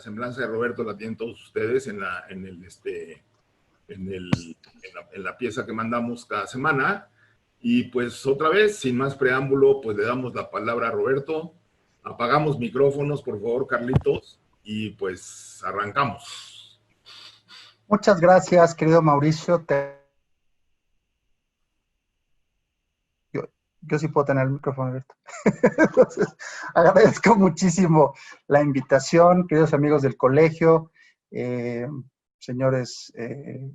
la semblanza de Roberto la tienen todos ustedes en la pieza que mandamos cada semana. Y pues otra vez, sin más preámbulo, pues le damos la palabra a Roberto. Apagamos micrófonos, por favor, Carlitos, y pues arrancamos. Muchas gracias, querido Mauricio. Yo sí puedo tener el micrófono abierto. Entonces, agradezco muchísimo la invitación, queridos amigos del colegio, señores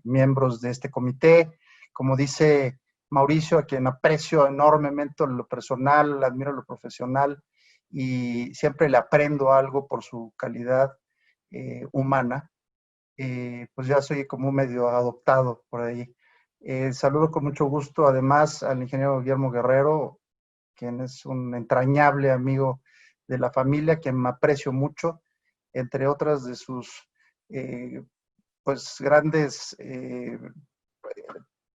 miembros de este comité. Como dice Mauricio, a quien aprecio enormemente en lo personal, admiro lo profesional y siempre le aprendo algo por su calidad humana. Pues ya soy como medio adoptado por ahí. Saludo con mucho gusto además al ingeniero Guillermo Guerrero, quien es un entrañable amigo de la familia, quien me aprecio mucho, entre otras de sus pues grandes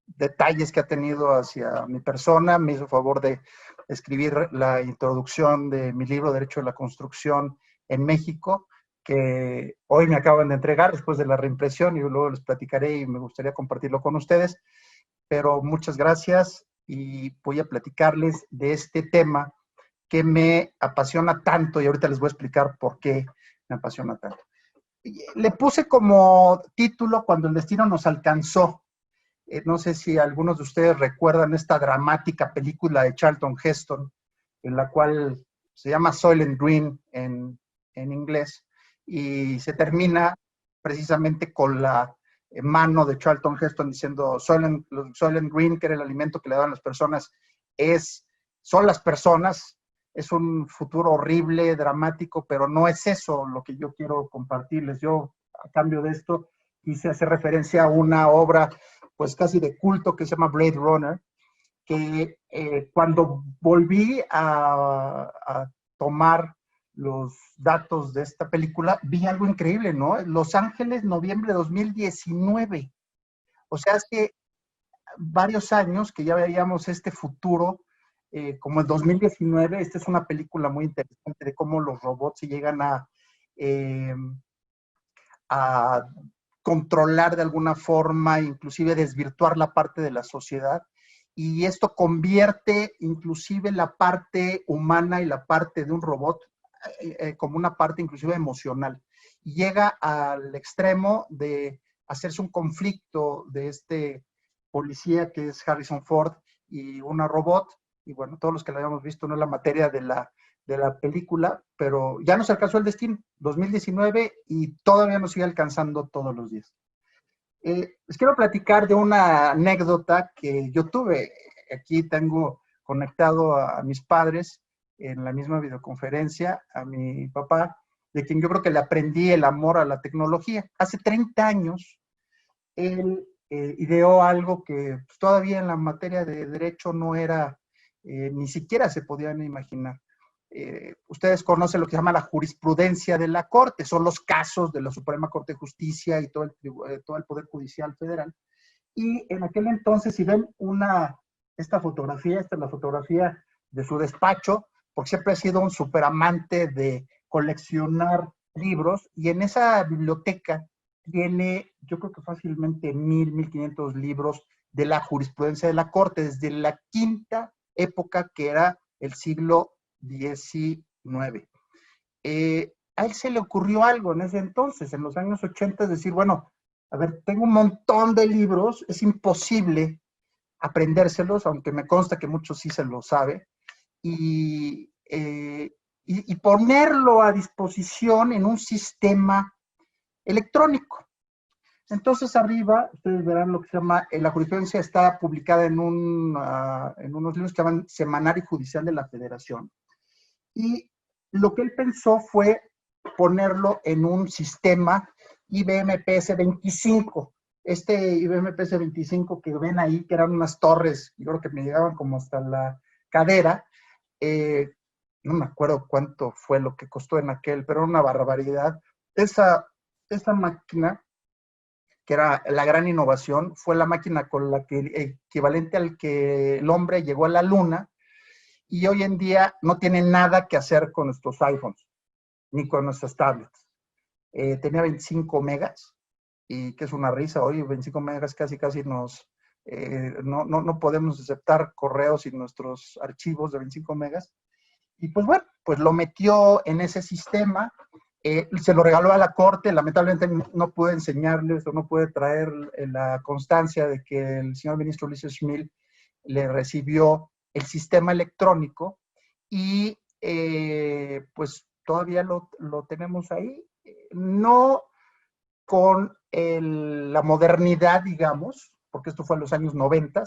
detalles que ha tenido hacia mi persona. Me hizo favor de escribir la introducción de mi libro Derecho de la Construcción en México, que hoy me acaban de entregar después de la reimpresión y luego les platicaré y me gustaría compartirlo con ustedes. Pero muchas gracias y voy a platicarles de este tema que me apasiona tanto y ahorita les voy a explicar por qué me apasiona tanto. Le puse como título Cuando el destino nos alcanzó. No sé si algunos de ustedes recuerdan esta dramática película de Charlton Heston, en la cual se llama Soylent Green en inglés, y se termina precisamente con la mano de Charlton Heston diciendo Soylent Green, que era el alimento que le daban las personas, son las personas. Es un futuro horrible, dramático, pero no es eso lo que yo quiero compartirles. Yo, a cambio de esto, quise hacer referencia a una obra pues casi de culto que se llama Blade Runner, que cuando volví a tomar los datos de esta película, vi algo increíble, ¿no? Los Ángeles, noviembre de 2019. O sea, hace varios años que ya veíamos este futuro, como el 2019. Esta es una película muy interesante de cómo los robots se llegan a controlar de alguna forma, inclusive desvirtuar la parte de la sociedad, y esto convierte inclusive la parte humana y la parte de un robot como una parte inclusive emocional, y llega al extremo de hacerse un conflicto de este policía que es Harrison Ford y una robot, y bueno, todos los que la habíamos visto no es la materia de la película, pero ya nos alcanzó el destino, 2019, y todavía nos sigue alcanzando todos los días. Les quiero platicar de una anécdota que yo tuve. Aquí tengo conectado a mis padres en la misma videoconferencia, a mi papá, de quien yo creo que le aprendí el amor a la tecnología. Hace 30 años, él ideó algo que pues, todavía en la materia de derecho no era, ni siquiera se podían imaginar. Ustedes conocen lo que se llama la jurisprudencia de la Corte, son los casos de la Suprema Corte de Justicia y todo el Poder Judicial Federal. Y en aquel entonces, si ven esta fotografía, esta es la fotografía de su despacho, porque siempre ha sido un súper amante de coleccionar libros, y en esa biblioteca tiene, yo creo que fácilmente 1,500 libros de la jurisprudencia de la Corte, desde la quinta época, que era el siglo XIX. A él se le ocurrió algo en ese entonces, en los años 80, es decir, bueno, a ver, tengo un montón de libros, es imposible aprendérselos, aunque me consta que muchos sí se lo saben, y ponerlo a disposición en un sistema electrónico. Entonces arriba, ustedes verán lo que se llama, la jurisprudencia está publicada en unos libros que llaman Semanario Judicial de la Federación. Y lo que él pensó fue ponerlo en un sistema IBM PS25. Este IBM PS25 que ven ahí, que eran unas torres, yo creo que me llegaban como hasta la cadera, no me acuerdo cuánto fue lo que costó en aquel, pero era una barbaridad. Esa máquina, que era la gran innovación, fue la máquina con la que, equivalente al que el hombre llegó a la luna, y hoy en día no tiene nada que hacer con nuestros iPhones, ni con nuestras tablets. tenía 25 megas, y que es una risa, hoy 25 megas casi nos, no podemos aceptar correos y nuestros archivos de 25 megas. Y pues bueno, pues lo metió en ese sistema, se lo regaló a la corte, lamentablemente no pude enseñarles o no pude traer la constancia de que el señor ministro Ulises Schmil le recibió el sistema electrónico y pues todavía lo tenemos ahí, no con la modernidad, digamos, porque esto fue en los años 90,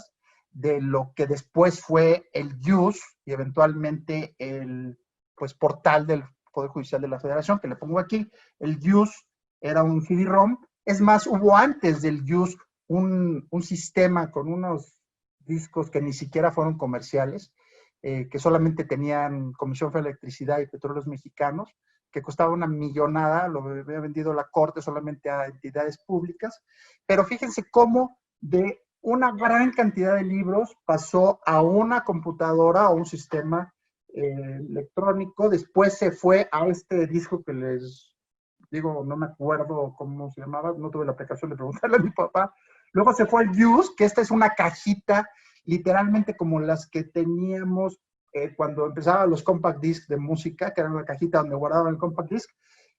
de lo que después fue el JUS y eventualmente el pues, portal del Poder Judicial de la Federación, que le pongo aquí. El JUS era un CD-ROM. Es más, hubo antes del JUS un sistema con unos discos que ni siquiera fueron comerciales, que solamente tenían Comisión Federal de Electricidad y Petróleos Mexicanos, que costaba una millonada, lo había vendido la corte solamente a entidades públicas, pero fíjense cómo de una gran cantidad de libros pasó a una computadora o un sistema electrónico, después se fue a este disco que les digo, no me acuerdo cómo se llamaba, no tuve la aplicación de preguntarle a mi papá, luego se fue al JUS, que esta es una cajita, literalmente como las que teníamos cuando empezaban los compact discs de música, que era una cajita donde guardaban el compact disc,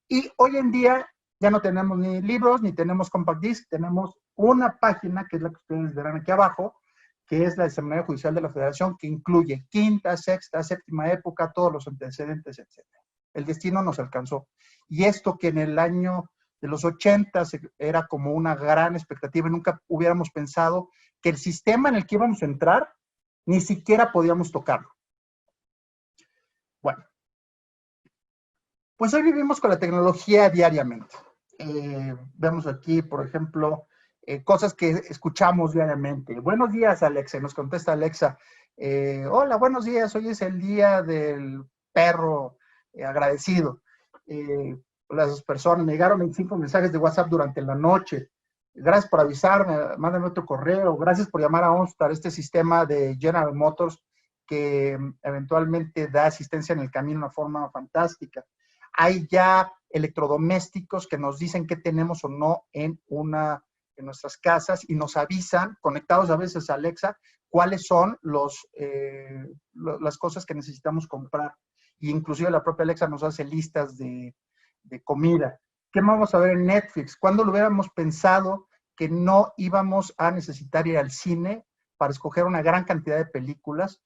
y hoy en día ya no tenemos ni libros, ni tenemos compact disc, tenemos una página, que es la que ustedes verán aquí abajo, que es la del Seminario Judicial de la Federación, que incluye quinta, sexta, séptima época, todos los antecedentes, etc. El destino nos alcanzó. Y esto que en el año de los 80 era como una gran expectativa, nunca hubiéramos pensado que el sistema en el que íbamos a entrar, ni siquiera podíamos tocarlo. Bueno, pues hoy vivimos con la tecnología diariamente. Vemos aquí, por ejemplo, cosas que escuchamos diariamente. Buenos días, Alexa. Nos contesta Alexa. Hola, buenos días. Hoy es el día del perro agradecido. Las personas me llegaron 25 mensajes de WhatsApp durante la noche. Gracias por avisarme. Mándame otro correo. Gracias por llamar a OnStar, este sistema de General Motors que eventualmente da asistencia en el camino de una forma fantástica. Hay ya electrodomésticos que nos dicen qué tenemos o no en nuestras casas y nos avisan, conectados a veces a Alexa, cuáles son las cosas que necesitamos comprar. Y inclusive la propia Alexa nos hace listas de comida. ¿Qué vamos a ver en Netflix? ¿Cuándo lo hubiéramos pensado que no íbamos a necesitar ir al cine para escoger una gran cantidad de películas,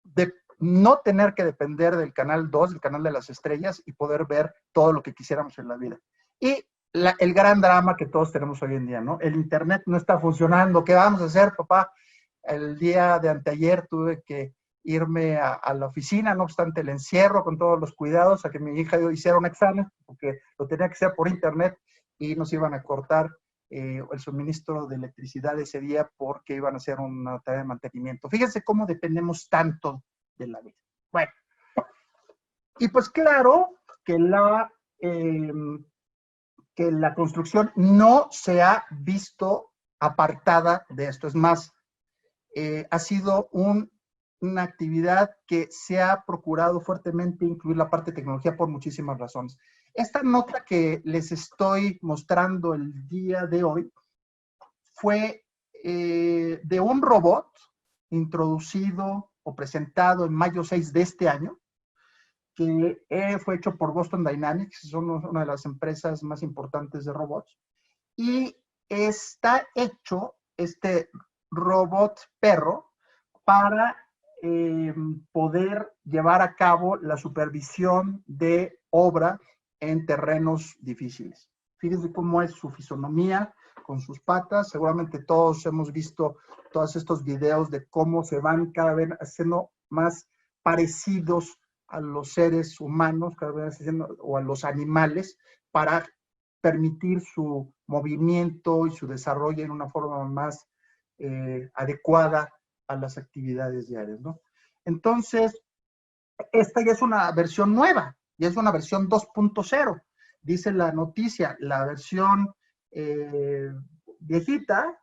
de no tener que depender del canal 2, del canal de las estrellas, y poder ver todo lo que quisiéramos en la vida? Y el gran drama que todos tenemos hoy en día, ¿no? El internet no está funcionando. ¿Qué vamos a hacer, papá? El día de anteayer tuve que irme a la oficina, no obstante el encierro, con todos los cuidados, a que mi hija hiciera un examen, porque lo tenía que hacer por internet, y nos iban a cortar el suministro de electricidad ese día porque iban a hacer una tarea de mantenimiento. Fíjense cómo dependemos tanto de la vida. Bueno, y pues claro que la construcción no se ha visto apartada de esto. Es más, ha sido una actividad que se ha procurado fuertemente incluir la parte de tecnología por muchísimas razones. Esta nota que les estoy mostrando el día de hoy fue de un robot introducido o presentado en mayo 6 de este año, que fue hecho por Boston Dynamics, son una de las empresas más importantes de robots, y está hecho este robot perro para poder llevar a cabo la supervisión de obra en terrenos difíciles. Fíjense cómo es su fisonomía con sus patas. Seguramente todos hemos visto todos estos videos de cómo se van cada vez haciendo más parecidos a los seres humanos, cada vez haciendo, o a los animales, para permitir su movimiento y su desarrollo en una forma más adecuada a las actividades diarias, ¿no? Entonces, esta ya es una versión nueva, ya es una versión 2.0, dice la noticia. La versión viejita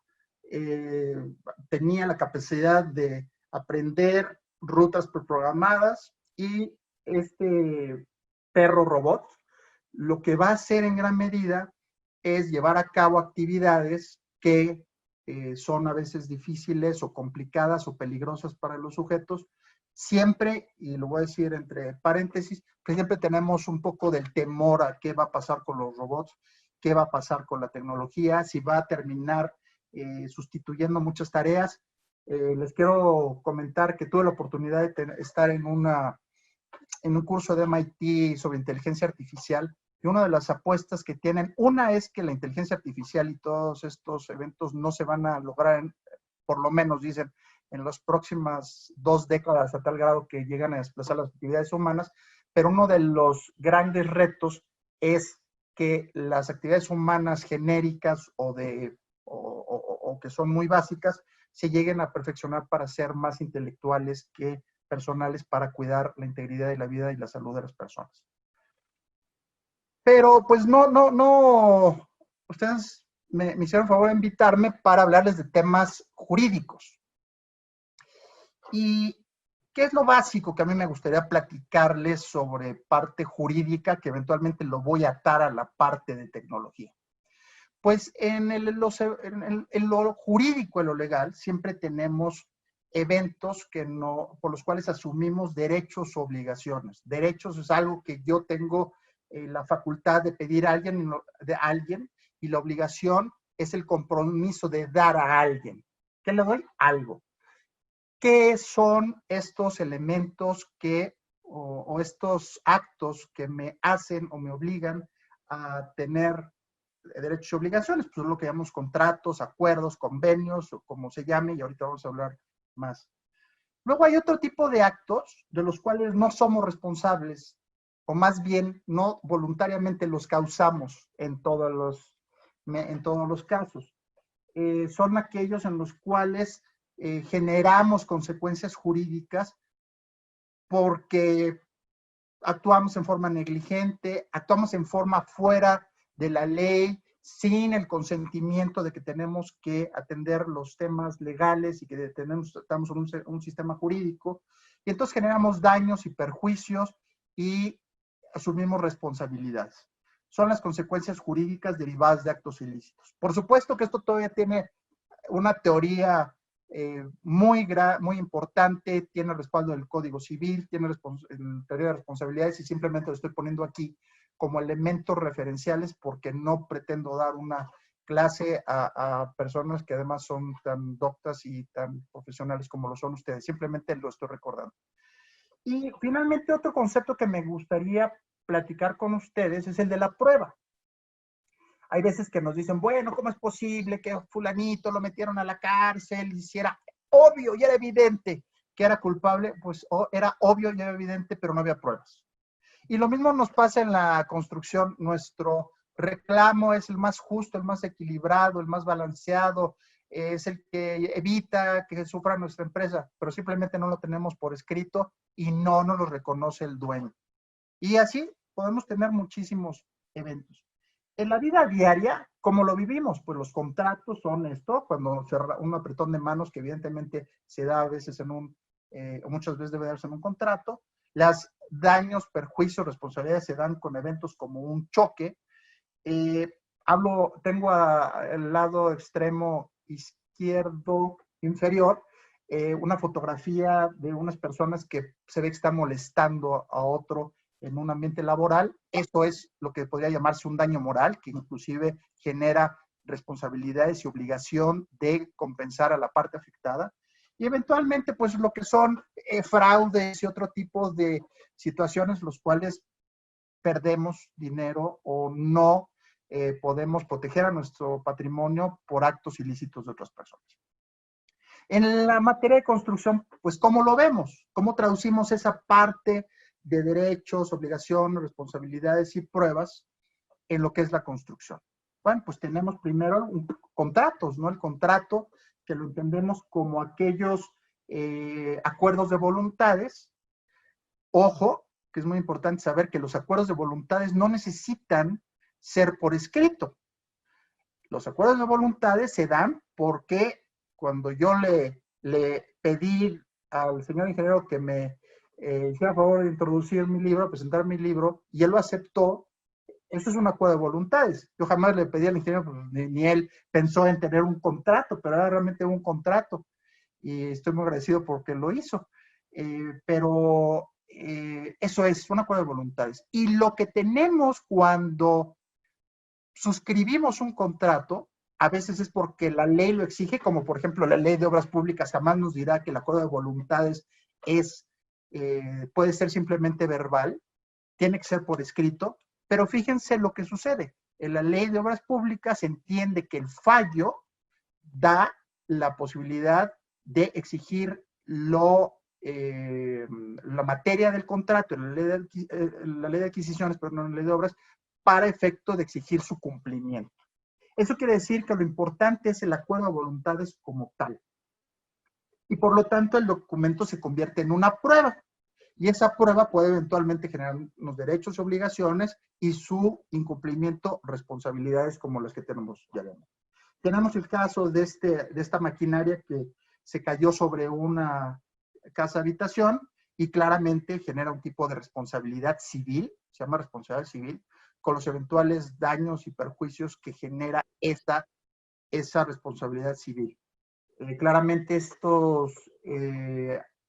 tenía la capacidad de aprender rutas preprogramadas, y este perro robot lo que va a hacer en gran medida es llevar a cabo actividades que son a veces difíciles o complicadas o peligrosas para los sujetos. Siempre, y lo voy a decir entre paréntesis, que siempre tenemos un poco del temor a qué va a pasar con los robots, qué va a pasar con la tecnología, si va a terminar sustituyendo muchas tareas. Les quiero comentar que tuve la oportunidad de estar en un curso de MIT sobre inteligencia artificial, y una de las apuestas que tienen, una es que la inteligencia artificial y todos estos eventos no se van a lograr, por lo menos dicen, en las próximas 2 décadas, a tal grado que llegan a desplazar las actividades humanas, pero uno de los grandes retos es que las actividades humanas genéricas o que son muy básicas se lleguen a perfeccionar para ser más intelectuales que personales, para cuidar la integridad de la vida y la salud de las personas. Pero pues no, ustedes me hicieron favor de invitarme para hablarles de temas jurídicos. ¿Y qué es lo básico que a mí me gustaría platicarles sobre parte jurídica, que eventualmente lo voy a atar a la parte de tecnología? Pues en lo jurídico, en lo legal, siempre tenemos eventos por los cuales asumimos derechos o obligaciones. Derechos es algo que yo tengo la facultad de pedir a alguien, y la obligación es el compromiso de dar a alguien. ¿Qué le doy? Algo. ¿Qué son estos elementos o estos actos que me hacen o me obligan a tener derechos y obligaciones? Pues es lo que llamamos contratos, acuerdos, convenios, o como se llame, y ahorita vamos a hablar más. Luego hay otro tipo de actos de los cuales no somos responsables, o más bien no voluntariamente los causamos en todos los casos. Son aquellos en los cuales generamos consecuencias jurídicas porque actuamos en forma negligente, actuamos en forma fuera de la ley, sin el consentimiento de que tenemos que atender los temas legales y que estamos en un sistema jurídico, y entonces generamos daños y perjuicios y asumimos responsabilidades. Son las consecuencias jurídicas derivadas de actos ilícitos. Por supuesto que esto todavía tiene una teoría muy importante, tiene el respaldo del Código Civil, tiene teoría de responsabilidades, y simplemente lo estoy poniendo aquí como elementos referenciales porque no pretendo dar una clase a personas que además son tan doctas y tan profesionales como lo son ustedes. Simplemente lo estoy recordando. Y finalmente, otro concepto que me gustaría platicar con ustedes es el de la prueba. Hay veces que nos dicen, bueno, ¿cómo es posible que fulanito lo metieron a la cárcel y si era obvio y era evidente que era culpable? Pues era obvio y era evidente, pero no había pruebas. Y lo mismo nos pasa en la construcción. Nuestro reclamo es el más justo, el más equilibrado, el más balanceado, es el que evita que sufra nuestra empresa, pero simplemente no lo tenemos por escrito y no nos lo reconoce el dueño. Y así podemos tener muchísimos eventos. En la vida diaria, ¿cómo lo vivimos? Pues los contratos son esto, cuando un apretón de manos que evidentemente se da a veces o muchas veces debe darse en un contrato. Los daños, perjuicios, responsabilidades se dan con eventos como un choque. Tengo al lado extremo izquierdo inferior una fotografía de unas personas que se ve que están molestando a otro en un ambiente laboral. Eso es lo que podría llamarse un daño moral, que inclusive genera responsabilidades y obligación de compensar a la parte afectada. Y eventualmente, pues lo que son fraudes y otro tipo de situaciones, los cuales perdemos dinero o no podemos proteger a nuestro patrimonio por actos ilícitos de otras personas. En la materia de construcción, pues ¿cómo lo vemos? ¿Cómo traducimos esa parte de derechos, obligaciones, responsabilidades y pruebas en lo que es la construcción? Bueno, pues tenemos primero contratos, ¿no? El contrato, que lo entendemos como aquellos acuerdos de voluntades. Ojo, que es muy importante saber que los acuerdos de voluntades no necesitan ser por escrito. Los acuerdos de voluntades se dan porque cuando yo le pedí al señor ingeniero que me hiciera favor de introducir mi libro, presentar mi libro, y él lo aceptó, Eso es un acuerdo de voluntades. Yo jamás le pedí al ingeniero, pues, ni él pensó en tener un contrato, pero era realmente un contrato. Y estoy muy agradecido porque lo hizo. Pero eso es un acuerdo de voluntades. Y lo que tenemos cuando suscribimos un contrato, a veces es porque la ley lo exige, como por ejemplo la ley de obras públicas jamás nos dirá que el acuerdo de voluntades puede ser simplemente verbal, tiene que ser por escrito, pero fíjense lo que sucede. En la ley de obras públicas se entiende que el fallo da la posibilidad de exigir la materia del contrato en la ley de adquisiciones, pero no en la ley de obras, para efecto de exigir su cumplimiento. Eso quiere decir que lo importante es el acuerdo de voluntades como tal. Y por lo tanto el documento se convierte en una prueba. Y esa prueba puede eventualmente generar unos derechos y obligaciones y su incumplimiento, responsabilidades como las que tenemos ya vemos. Tenemos el caso de esta maquinaria que se cayó sobre una casa habitación y claramente genera un tipo de responsabilidad civil, se llama responsabilidad civil, con los eventuales daños y perjuicios que genera esa responsabilidad civil. Claramente estos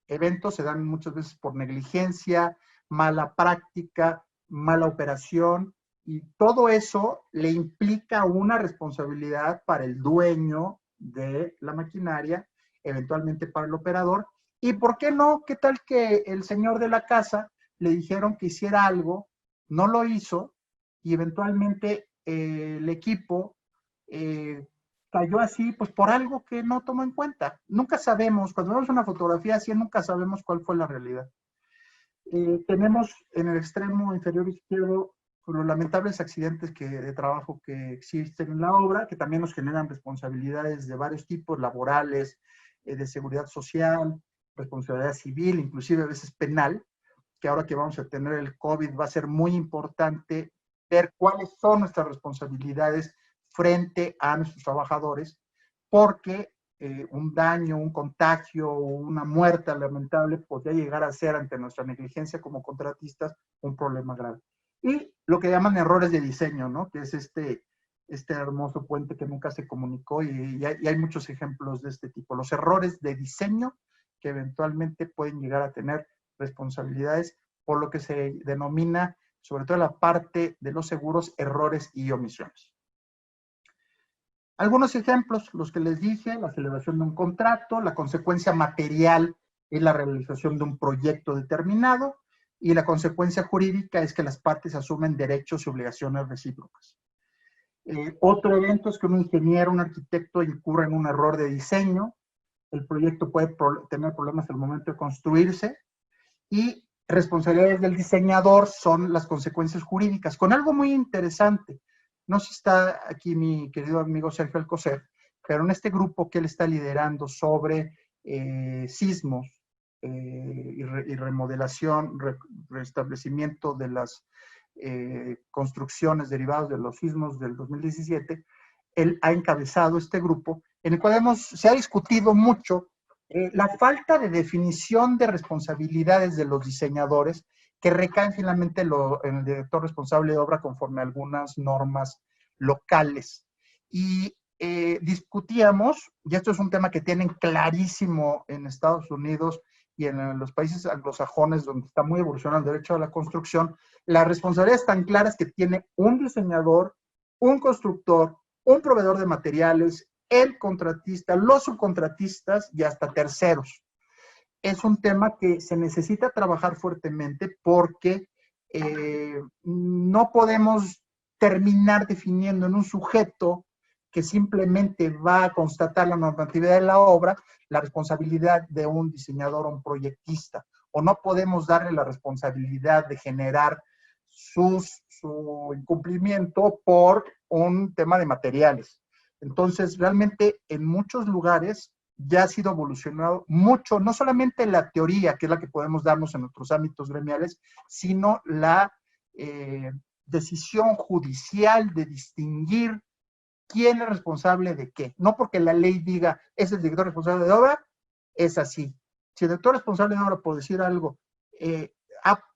eventos se dan muchas veces por negligencia, mala práctica, mala operación, y todo eso le implica una responsabilidad para el dueño de la maquinaria, eventualmente para el operador. ¿Y por qué no? ¿Qué tal que el señor de la casa le dijeron que hiciera algo, no lo hizo, y eventualmente el equipo cayó así, pues por algo que no tomó en cuenta? Nunca sabemos, cuando vemos una fotografía así, nunca sabemos cuál fue la realidad. Tenemos en el extremo inferior izquierdo los lamentables accidentes de trabajo que existen en la obra, que también nos generan responsabilidades de varios tipos, laborales, de seguridad social, responsabilidad civil, inclusive a veces penal, que ahora que vamos a tener el COVID va a ser muy importante ver cuáles son nuestras responsabilidades frente a nuestros trabajadores, porque un daño, un contagio o una muerte lamentable podría llegar a ser, ante nuestra negligencia como contratistas, un problema grave. Y lo que llaman errores de diseño, ¿no? Que es este hermoso puente que nunca se comunicó, y hay muchos ejemplos de este tipo. Los errores de diseño que eventualmente pueden llegar a tener responsabilidades por lo que se denomina, sobre todo la parte de los seguros, errores y omisiones. Algunos ejemplos, los que les dije: la celebración de un contrato, la consecuencia material es la realización de un proyecto determinado, y la consecuencia jurídica es que las partes asumen derechos y obligaciones recíprocas. Otro evento es que un ingeniero, un arquitecto incurre en un error de diseño, el proyecto puede tener problemas al momento de construirse, y responsabilidades del diseñador son las consecuencias jurídicas, con algo muy interesante. No sé si está aquí mi querido amigo Sergio Alcocer, pero en este grupo que él está liderando sobre sismos y remodelación, restablecimiento de las construcciones derivadas de los sismos del 2017, él ha encabezado este grupo en el cual se ha discutido mucho la falta de definición de responsabilidades de los diseñadores, que recaen finalmente en el director responsable de obra conforme a algunas normas locales. Y discutíamos, y esto es un tema que tienen clarísimo en Estados Unidos y en los países anglosajones, donde está muy evolucionado el derecho a la construcción, las responsabilidades tan claras que tiene un diseñador, un constructor, un proveedor de materiales, el contratista, los subcontratistas y hasta terceros. Es un tema que se necesita trabajar fuertemente, porque no podemos terminar definiendo en un sujeto que simplemente va a constatar la normatividad de la obra la responsabilidad de un diseñador o un proyectista, o no podemos darle la responsabilidad de generar su incumplimiento por un tema de materiales. Entonces, realmente en muchos lugares ya ha sido evolucionado mucho, no solamente la teoría, que es la que podemos darnos en otros ámbitos gremiales, sino la decisión judicial de distinguir quién es responsable de qué. No porque la ley diga es el director responsable de obra, es así. Si el director responsable de obra, por decir algo,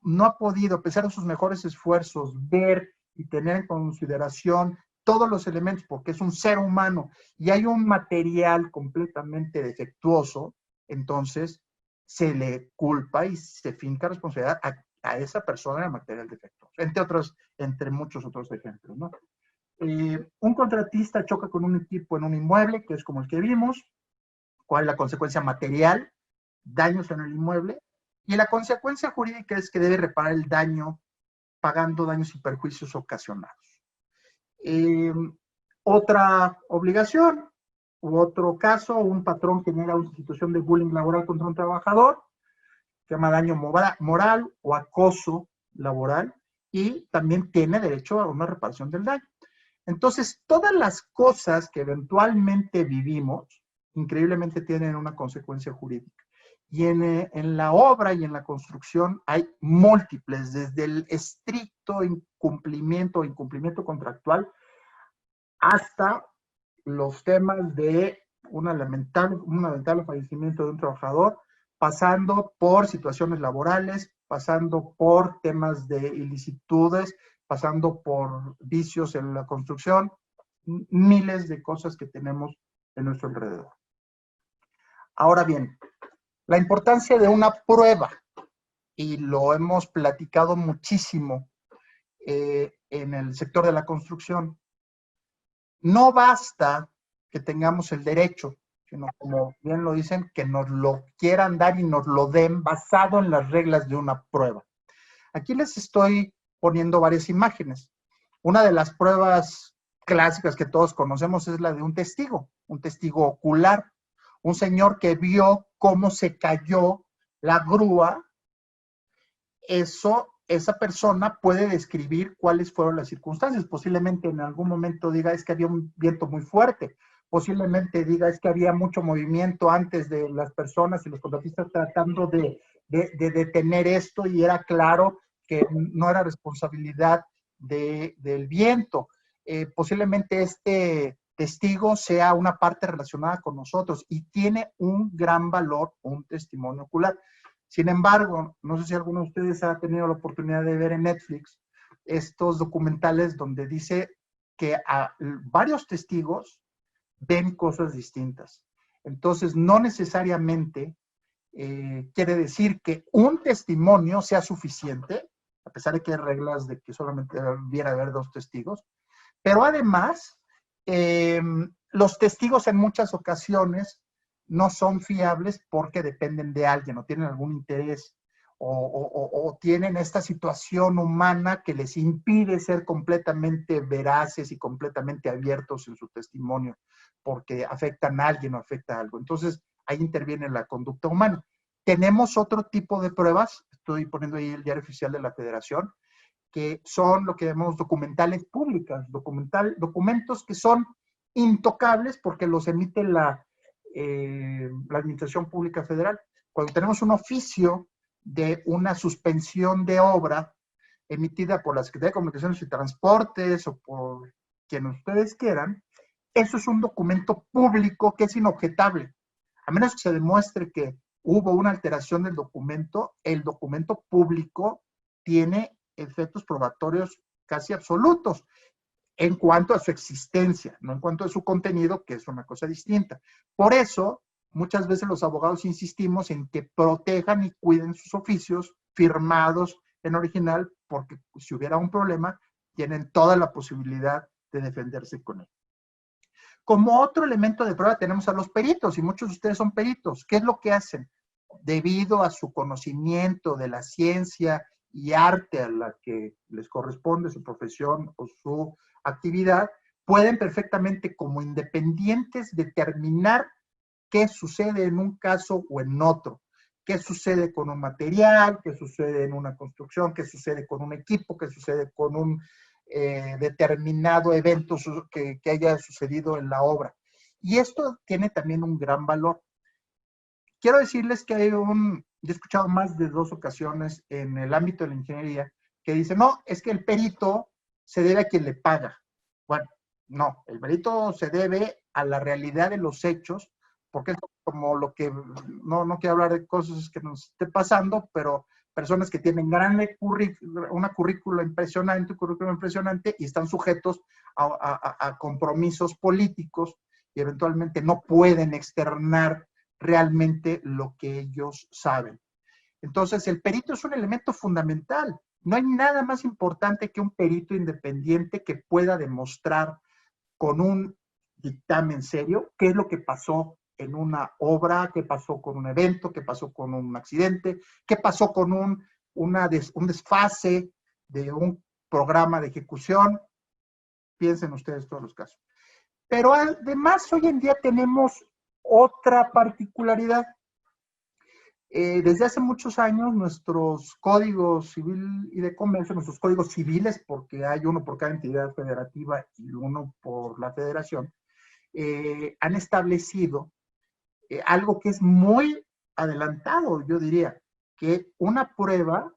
no ha podido, a pesar de sus mejores esfuerzos, ver y tener en consideración todos los elementos, porque es un ser humano y hay un material completamente defectuoso, entonces se le culpa y se finca responsabilidad a esa persona del material defectuoso, entre muchos otros ejemplos, ¿no? Un contratista choca con un equipo en un inmueble, que es como el que vimos. ¿Cuál es la consecuencia material? Daños en el inmueble. Y la consecuencia jurídica es que debe reparar el daño pagando daños y perjuicios ocasionados. Otra obligación u otro caso, un patrón genera una situación de bullying laboral contra un trabajador, se llama daño moral o acoso laboral, y también tiene derecho a una reparación del daño. Entonces, todas las cosas que eventualmente vivimos, increíblemente tienen una consecuencia jurídica. Y en la obra y en la construcción hay múltiples, desde el estricto incumplimiento o incumplimiento contractual hasta los temas de un lamentable fallecimiento de un trabajador, pasando por situaciones laborales, pasando por temas de ilicitudes, pasando por vicios en la construcción, miles de cosas que tenemos en nuestro alrededor. Ahora bien, la importancia de una prueba, y lo hemos platicado muchísimo en el sector de la construcción, no basta que tengamos el derecho, sino, como bien lo dicen, que nos lo quieran dar y nos lo den basado en las reglas de una prueba. Aquí les estoy poniendo varias imágenes. Una de las pruebas clásicas que todos conocemos es la de un testigo ocular, un señor que vio cómo se cayó la grúa. Esa persona puede describir cuáles fueron las circunstancias. Posiblemente en algún momento diga es que había un viento muy fuerte, posiblemente diga es que había mucho movimiento antes de las personas y los contratistas tratando de detener esto, y era claro que no era responsabilidad del viento. Posiblemente este testigo sea una parte relacionada con nosotros y tiene un gran valor un testimonio ocular. Sin embargo, no sé si alguno de ustedes ha tenido la oportunidad de ver en Netflix estos documentales donde dice que a varios testigos ven cosas distintas. Entonces, no necesariamente quiere decir que un testimonio sea suficiente, a pesar de que hay reglas de que solamente debiera haber 2 testigos, pero además, los testigos en muchas ocasiones no son fiables porque dependen de alguien o tienen algún interés o tienen esta situación humana que les impide ser completamente veraces y completamente abiertos en su testimonio porque afectan a alguien o afecta a algo. Entonces, ahí interviene la conducta humana. Tenemos otro tipo de pruebas, estoy poniendo ahí el diario oficial de la Federación, que son lo que llamamos documentales públicas, documentos que son intocables porque los emite la Administración Pública Federal. Cuando tenemos un oficio de una suspensión de obra emitida por la Secretaría de Comunicaciones y Transportes o por quien ustedes quieran, eso es un documento público que es inobjetable. A menos que se demuestre que hubo una alteración del documento, el documento público tiene efectos probatorios casi absolutos en cuanto a su existencia, no en cuanto a su contenido, que es una cosa distinta. Por eso, muchas veces los abogados insistimos en que protejan y cuiden sus oficios firmados en original, porque si hubiera un problema, tienen toda la posibilidad de defenderse con él. Como otro elemento de prueba tenemos a los peritos, y muchos de ustedes son peritos. ¿Qué es lo que hacen? Debido a su conocimiento de la ciencia y arte a la que les corresponde su profesión o su actividad, pueden perfectamente como independientes determinar qué sucede en un caso o en otro, qué sucede con un material, qué sucede en una construcción, qué sucede con un equipo, qué sucede con un determinado evento que haya sucedido en la obra. Y esto tiene también un gran valor. Quiero decirles que yo he escuchado más de 2 ocasiones en el ámbito de la ingeniería que dicen, no, es que el perito se debe a quien le paga. Bueno, no, el perito se debe a la realidad de los hechos, porque es como lo que, no quiero hablar de cosas que nos esté pasando, pero personas que tienen una currícula impresionante, un currículum impresionante y están sujetos a compromisos políticos y eventualmente no pueden externar realmente lo que ellos saben. Entonces, el perito es un elemento fundamental. No hay nada más importante que un perito independiente que pueda demostrar con un dictamen serio qué es lo que pasó en una obra, qué pasó con un evento, qué pasó con un accidente, qué pasó con un desfase de un programa de ejecución. Piensen ustedes todos los casos. Pero además hoy en día tenemos otra particularidad. Desde hace muchos años nuestros códigos civil y de comercio, nuestros códigos civiles, porque hay uno por cada entidad federativa y uno por la federación, han establecido algo que es muy adelantado, yo diría, que una prueba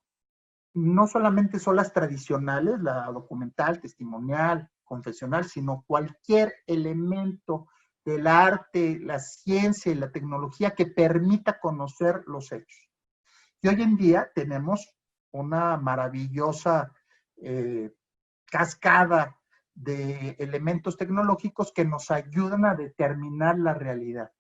no solamente son las tradicionales, la documental, testimonial, confesional, sino cualquier elemento del arte, la ciencia y la tecnología que permita conocer los hechos. Y hoy en día tenemos una maravillosa cascada de elementos tecnológicos que nos ayudan a determinar la realidad.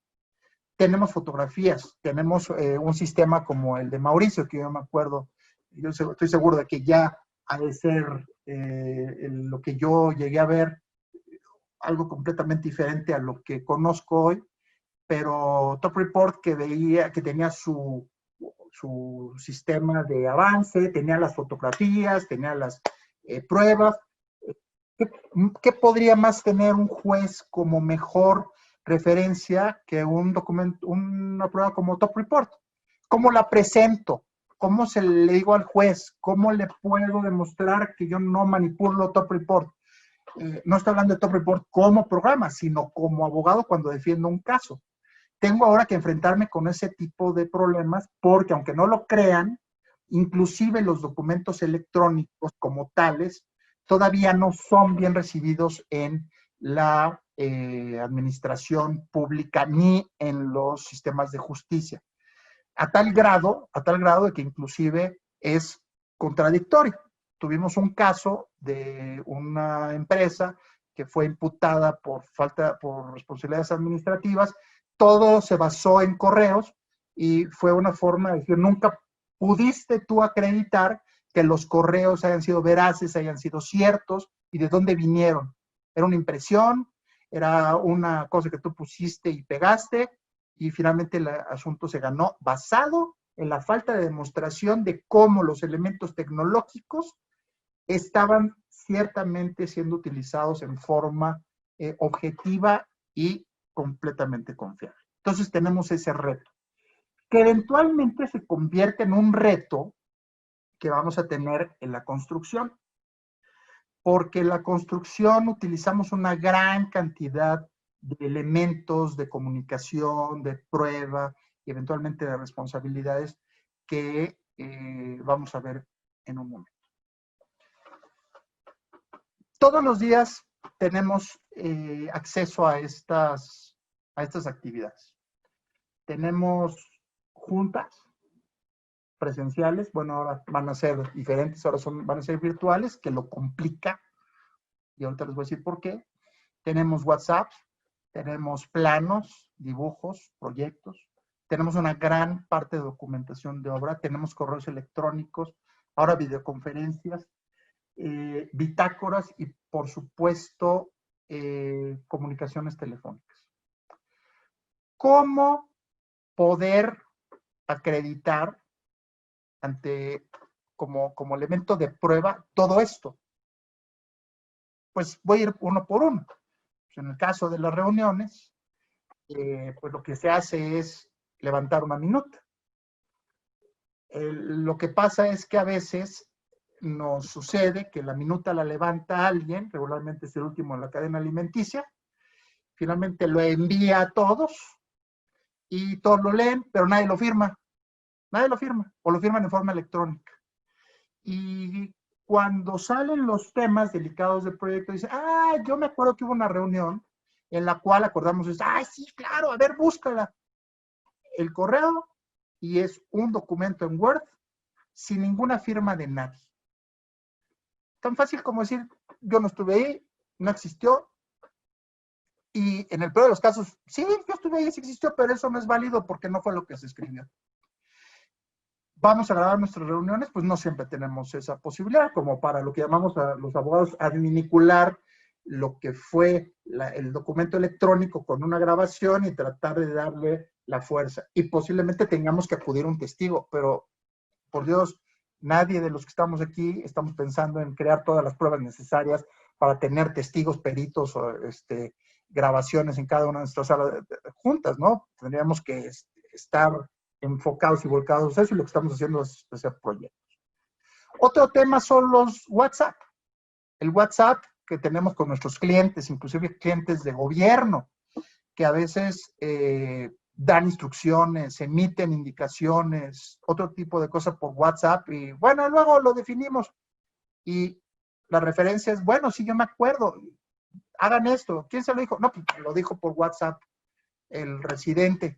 Tenemos fotografías, tenemos un sistema como el de Mauricio, que yo me acuerdo, yo estoy seguro de que ya ha de ser lo que yo llegué a ver, algo completamente diferente a lo que conozco hoy, pero Top Report que veía, que tenía su sistema de avance, tenía las fotografías, tenía las pruebas. ¿Qué podría más tener un juez como mejor referencia que un documento, una prueba como Top Report? ¿Cómo la presento? ¿Cómo se le digo al juez? ¿Cómo le puedo demostrar que yo no manipulo Top Report? No estoy hablando de Top Report como programa, sino como abogado cuando defiendo un caso. Tengo ahora que enfrentarme con ese tipo de problemas porque, aunque no lo crean, inclusive los documentos electrónicos como tales todavía no son bien recibidos en la administración pública ni en los sistemas de justicia. A tal grado de que inclusive es contradictorio. Tuvimos un caso de una empresa que fue imputada por responsabilidades administrativas. Todo se basó en correos y fue una forma de decir, nunca pudiste tú acreditar que los correos hayan sido veraces, hayan sido ciertos y de dónde vinieron. Era una impresión, era una cosa que tú pusiste y pegaste, y finalmente el asunto se ganó basado en la falta de demostración de cómo los elementos tecnológicos estaban ciertamente siendo utilizados en forma objetiva y completamente confiable. Entonces tenemos ese reto, que eventualmente se convierte en un reto que vamos a tener en la construcción, porque en la construcción utilizamos una gran cantidad de elementos de comunicación, de prueba y eventualmente de responsabilidades que vamos a ver en un momento. Todos los días tenemos acceso a estas actividades. Tenemos juntas presenciales, bueno, ahora van a ser diferentes, ahora van a ser virtuales, que lo complica, y ahorita les voy a decir por qué. Tenemos WhatsApp, tenemos planos, dibujos, proyectos, tenemos una gran parte de documentación de obra, tenemos correos electrónicos, ahora videoconferencias, bitácoras y, por supuesto, comunicaciones telefónicas. ¿Cómo poder acreditar como elemento de prueba todo esto? Pues voy a ir uno por uno. En el caso de las reuniones, pues lo que se hace es levantar una minuta. Lo que pasa es que a veces nos sucede que la minuta la levanta alguien, regularmente es el último en la cadena alimenticia, finalmente lo envía a todos y todos lo leen, pero nadie lo firma. Nadie lo firma, o lo firman en forma electrónica. Y cuando salen los temas delicados del proyecto, dicen, yo me acuerdo que hubo una reunión en la cual acordamos, sí, claro, a ver, búscala. El correo, y es un documento en Word sin ninguna firma de nadie. Tan fácil como decir, yo no estuve ahí, no existió, y en el peor de los casos, sí, yo estuve ahí, sí existió, pero eso no es válido porque no fue lo que se escribió. Vamos a grabar nuestras reuniones, pues no siempre tenemos esa posibilidad, como para lo que llamamos a los abogados adminicular lo que fue el documento electrónico con una grabación y tratar de darle la fuerza. Y posiblemente tengamos que acudir a un testigo, pero por Dios, nadie de los que estamos aquí estamos pensando en crear todas las pruebas necesarias para tener testigos, peritos o grabaciones en cada una de nuestras salas juntas, ¿no? Tendríamos que estar enfocados y volcados a eso, y lo que estamos haciendo es hacer proyectos. Otro tema son los WhatsApp. El WhatsApp que tenemos con nuestros clientes, inclusive clientes de gobierno, que a veces dan instrucciones, emiten indicaciones, otro tipo de cosas por WhatsApp, y bueno, luego lo definimos. Y la referencia es, bueno, sí, yo me acuerdo, hagan esto. ¿Quién se lo dijo? No, pues lo dijo por WhatsApp el residente.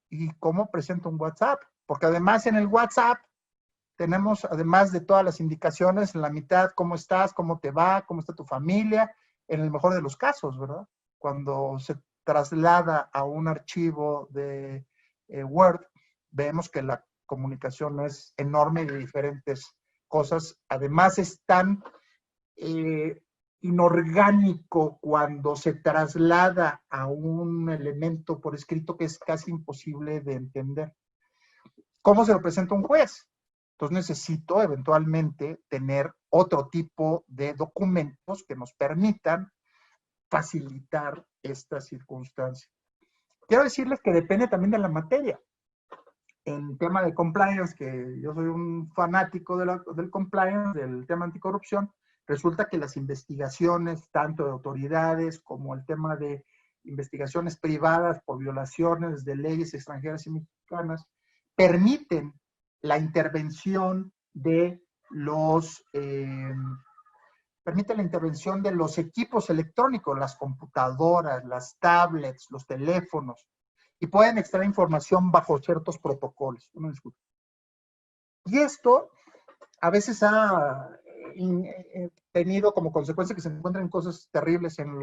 ¿Y cómo presento un WhatsApp? Porque además en el WhatsApp tenemos, además de todas las indicaciones, en la mitad, cómo estás, cómo te va, cómo está tu familia, en el mejor de los casos, ¿verdad? Cuando se traslada a un archivo de Word, vemos que la comunicación es enorme y de diferentes cosas. Además es tan inorgánico cuando se traslada a un elemento por escrito que es casi imposible de entender. ¿Cómo se lo presenta un juez? Entonces necesito eventualmente tener otro tipo de documentos que nos permitan facilitar esta circunstancia. Quiero decirles que depende también de la materia. En tema de compliance, que yo soy un fanático del compliance, del tema anticorrupción, resulta que las investigaciones, tanto de autoridades como el tema de investigaciones privadas por violaciones de leyes extranjeras y mexicanas, permiten la intervención de los equipos electrónicos, las computadoras, las tablets, los teléfonos, y pueden extraer información bajo ciertos protocolos. Y esto a veces ha tenido como consecuencia que se encuentren cosas terribles en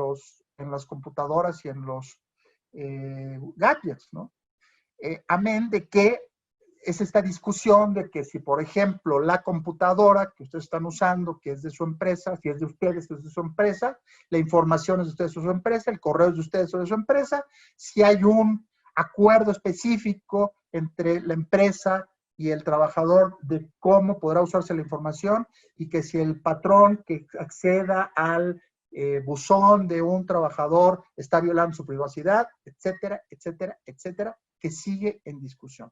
las computadoras y en los gadgets, ¿no? Amén de que es esta discusión de que si, por ejemplo, la computadora que ustedes están usando, que es de su empresa, si es de ustedes, es de su empresa, la información es de ustedes o de su empresa, el correo es de ustedes o de su empresa, si hay un acuerdo específico entre la empresa y el trabajador de cómo podrá usarse la información, y que si el patrón que acceda al buzón de un trabajador está violando su privacidad, etcétera, etcétera, etcétera, que sigue en discusión.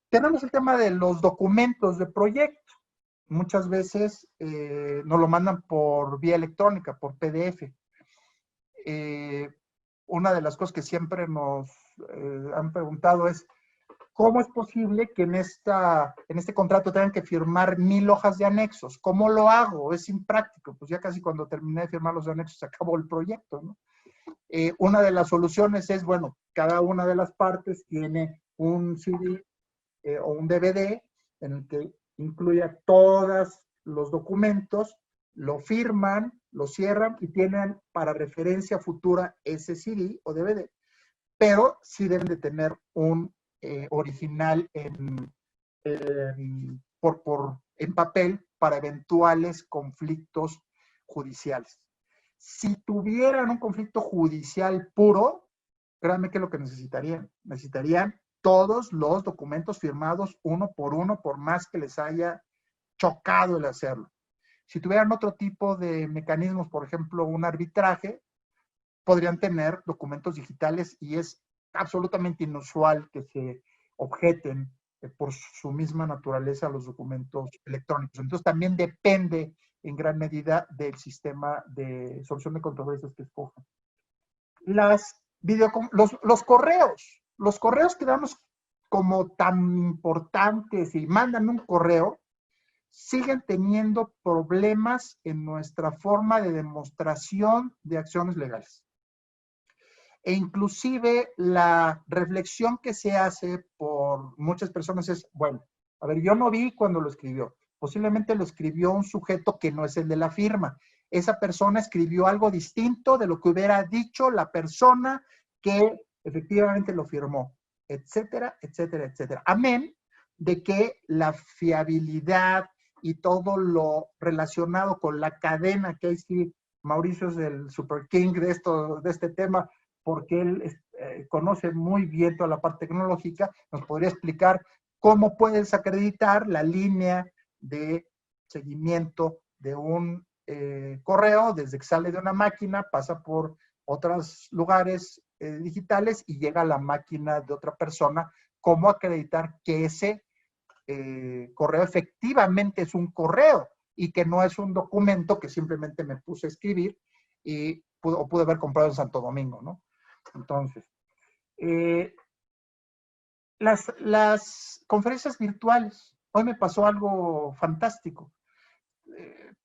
Tenemos el tema de los documentos de proyecto. Muchas veces nos lo mandan por vía electrónica, por PDF. Una de las cosas que siempre nos han preguntado es, ¿cómo es posible que en este contrato tengan que firmar 1000 hojas de anexos? ¿Cómo lo hago? Es impráctico. Pues ya casi cuando terminé de firmar los anexos se acabó el proyecto, ¿no? Una de las soluciones es, bueno, cada una de las partes tiene un CD o un DVD en el que incluya todos los documentos, lo firman, lo cierran y tienen para referencia futura ese CD o DVD, pero sí deben de tener un original en papel para eventuales conflictos judiciales. Si tuvieran un conflicto judicial puro, créanme que es lo que necesitarían. Necesitarían todos los documentos firmados uno, por más que les haya chocado el hacerlo. Si tuvieran otro tipo de mecanismos, por ejemplo, un arbitraje, podrían tener documentos digitales, y es absolutamente inusual que se objeten por su misma naturaleza los documentos electrónicos. Entonces también depende en gran medida del sistema de solución de controversias que escojan. Los correos que damos como tan importantes y mandan un correo, siguen teniendo problemas en nuestra forma de demostración de acciones legales. E inclusive la reflexión que se hace por muchas personas es, bueno, A ver, yo no vi cuando lo escribió. Posiblemente lo escribió un sujeto que no es el de la firma. Esa persona escribió algo distinto de lo que hubiera dicho la persona que efectivamente lo firmó, etcétera, etcétera, etcétera. Amén de que la fiabilidad y todo lo relacionado con la cadena que hay, sí, Mauricio es el super king de este tema, porque él conoce muy bien toda la parte tecnológica, nos podría explicar cómo puedes acreditar la línea de seguimiento de un correo desde que sale de una máquina, pasa por otros lugares digitales y llega a la máquina de otra persona. ¿Cómo acreditar que ese correo efectivamente es un correo y que no es un documento que simplemente me puse a escribir y pude haber comprado en Santo Domingo, ¿no? Entonces, las conferencias virtuales. Hoy me pasó algo fantástico.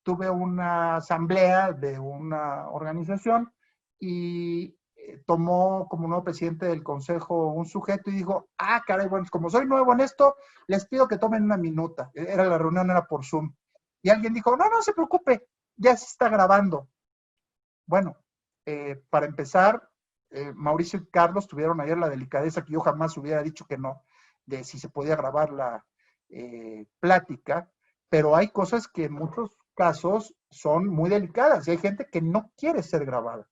Tuve una asamblea de una organización y tomó como nuevo presidente del consejo un sujeto y dijo, ah, caray, bueno, como soy nuevo en esto, les pido que tomen una minuta. La reunión era por Zoom. Y alguien dijo, no, no se preocupe, ya se está grabando. Bueno, para empezar, Mauricio y Carlos tuvieron ayer la delicadeza que yo jamás hubiera dicho que no, de si se podía grabar la plática, pero hay cosas que en muchos casos son muy delicadas y hay gente que no quiere ser grabada.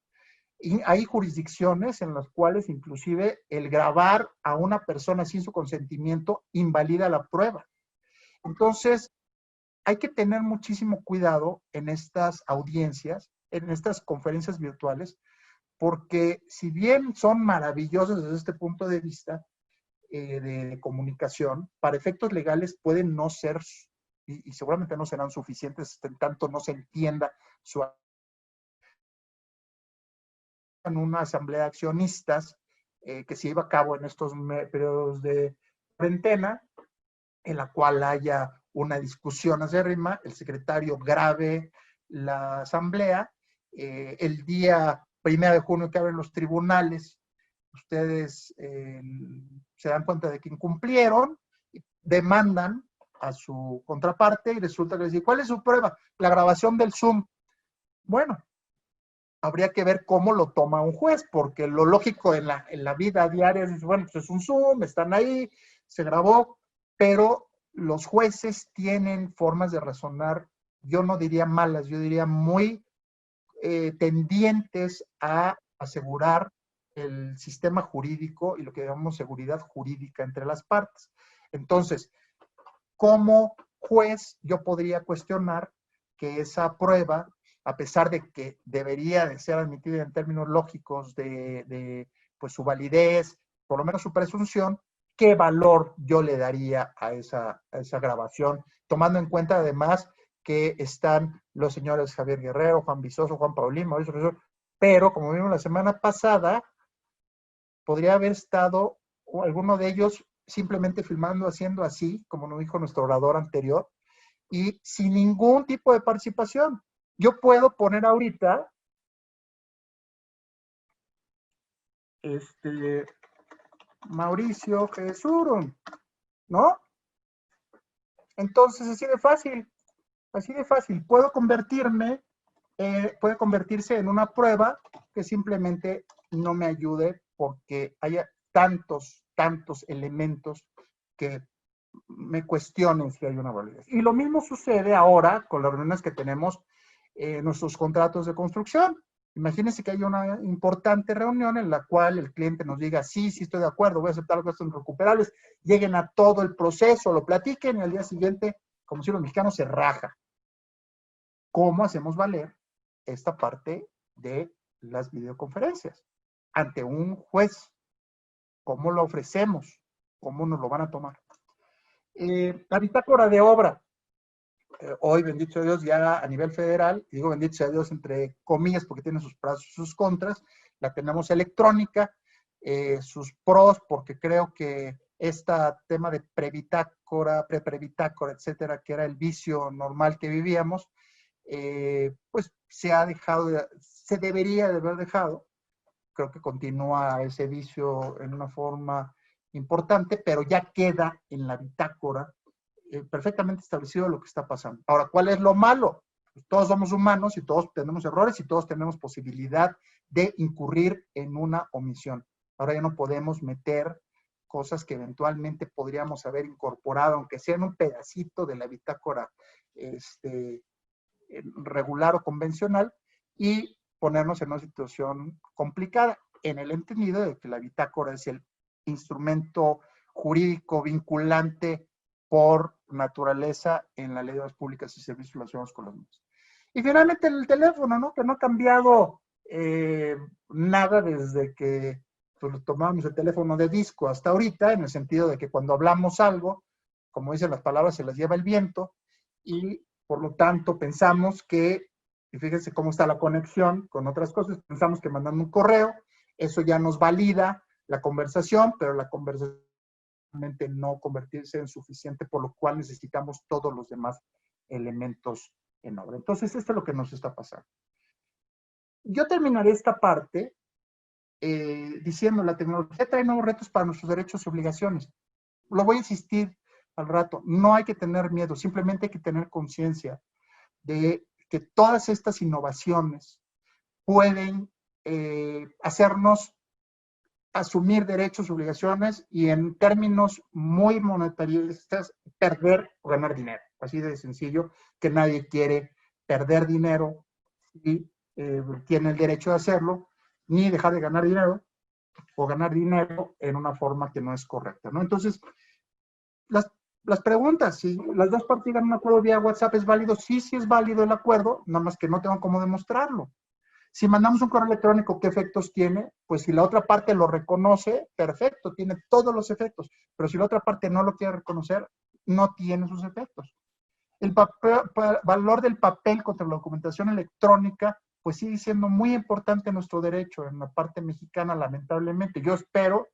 Y hay jurisdicciones en las cuales inclusive el grabar a una persona sin su consentimiento invalida la prueba. Entonces, hay que tener muchísimo cuidado en estas audiencias, en estas conferencias virtuales, porque si bien son maravillosas desde este punto de vista de comunicación, para efectos legales pueden no ser, y seguramente no serán suficientes, en tanto no se entienda su en una asamblea de accionistas que se lleva a cabo en estos periodos de cuarentena, en la cual haya una discusión acérrima, el secretario grabe la asamblea, el día 1 de junio que abren los tribunales, ustedes se dan cuenta de que incumplieron, demandan a su contraparte y resulta que les dice, ¿cuál es su prueba? La grabación del Zoom. Bueno, habría que ver cómo lo toma un juez, porque lo lógico en la vida diaria es, bueno, pues es un Zoom, están ahí, se grabó, pero los jueces tienen formas de razonar, yo no diría malas, yo diría muy tendientes a asegurar el sistema jurídico y lo que llamamos seguridad jurídica entre las partes. Entonces, como juez, yo podría cuestionar que esa prueba, a pesar de que debería de ser admitida en términos lógicos de pues su validez, por lo menos su presunción, ¿qué valor yo le daría a esa grabación? Tomando en cuenta además que están los señores Javier Guerrero, Juan Vizoso, Juan Paulín, Mauricio Profesor, pero como vimos la semana pasada, podría haber estado alguno de ellos simplemente filmando, haciendo así, como nos dijo nuestro orador anterior, y sin ningún tipo de participación. Yo puedo poner ahorita Mauricio Jesús, ¿no? Entonces, así de fácil. Puede convertirse en una prueba que simplemente no me ayude porque haya tantos elementos que me cuestionen si hay una validez. Y lo mismo sucede ahora con las reuniones que tenemos nuestros contratos de construcción. Imagínense que hay una importante reunión en la cual el cliente nos diga, sí, estoy de acuerdo, voy a aceptar los gastos recuperables, lleguen a todo el proceso, lo platiquen y al día siguiente, como si los mexicanos se raja. ¿Cómo hacemos valer esta parte de las videoconferencias ante un juez? ¿Cómo lo ofrecemos? ¿Cómo nos lo van a tomar? La bitácora de obra. Hoy, bendito sea Dios, ya a nivel federal, y digo bendito sea Dios entre comillas porque tiene sus pros y sus contras, la tenemos electrónica, sus pros porque creo que este tema de prebitácora, prebitácora, etcétera, que era el vicio normal que vivíamos, pues se ha dejado, se debería de haber dejado. Creo que continúa ese vicio en una forma importante, pero ya queda en la bitácora perfectamente establecido lo que está pasando. Ahora, ¿cuál es lo malo? Pues todos somos humanos y todos tenemos errores y todos tenemos posibilidad de incurrir en una omisión. Ahora ya no podemos meter cosas que eventualmente podríamos haber incorporado, aunque sea en un pedacito de la bitácora regular o convencional, y ponernos en una situación complicada, en el entendido de que la bitácora es el instrumento jurídico vinculante por naturaleza en la Ley de Obras Públicas y Servicios Relacionados con los mismos. Y finalmente el teléfono, ¿no? Que no ha cambiado nada desde que pues, tomábamos el teléfono de disco hasta ahorita, en el sentido de que cuando hablamos algo, como dicen las palabras, se las lleva el viento, y por lo tanto pensamos que, y fíjense cómo está la conexión con otras cosas, pensamos que mandando un correo, eso ya nos valida la conversación, pero la conversación no convertirse en suficiente, por lo cual necesitamos todos los demás elementos en obra. Entonces, esto es lo que nos está pasando. Yo terminaré esta parte diciendo, la tecnología trae nuevos retos para nuestros derechos y obligaciones. Lo voy a insistir al rato, no hay que tener miedo, simplemente hay que tener conciencia de que todas estas innovaciones pueden hacernos asumir derechos y obligaciones y en términos muy monetaristas, perder o ganar dinero. Así de sencillo, que nadie quiere perder dinero y tiene el derecho de hacerlo, ni dejar de ganar dinero o ganar dinero en una forma que no es correcta, ¿no? Entonces, las preguntas, si las dos partes llegan a un acuerdo vía WhatsApp, ¿es válido? Sí, sí es válido el acuerdo, nada más que no tengo cómo demostrarlo. Si mandamos un correo electrónico, ¿qué efectos tiene? Pues si la otra parte lo reconoce, perfecto, tiene todos los efectos. Pero si la otra parte no lo quiere reconocer, no tiene sus efectos. El valor del papel contra la documentación electrónica, pues sigue siendo muy importante en nuestro derecho, en la parte mexicana, lamentablemente. Yo espero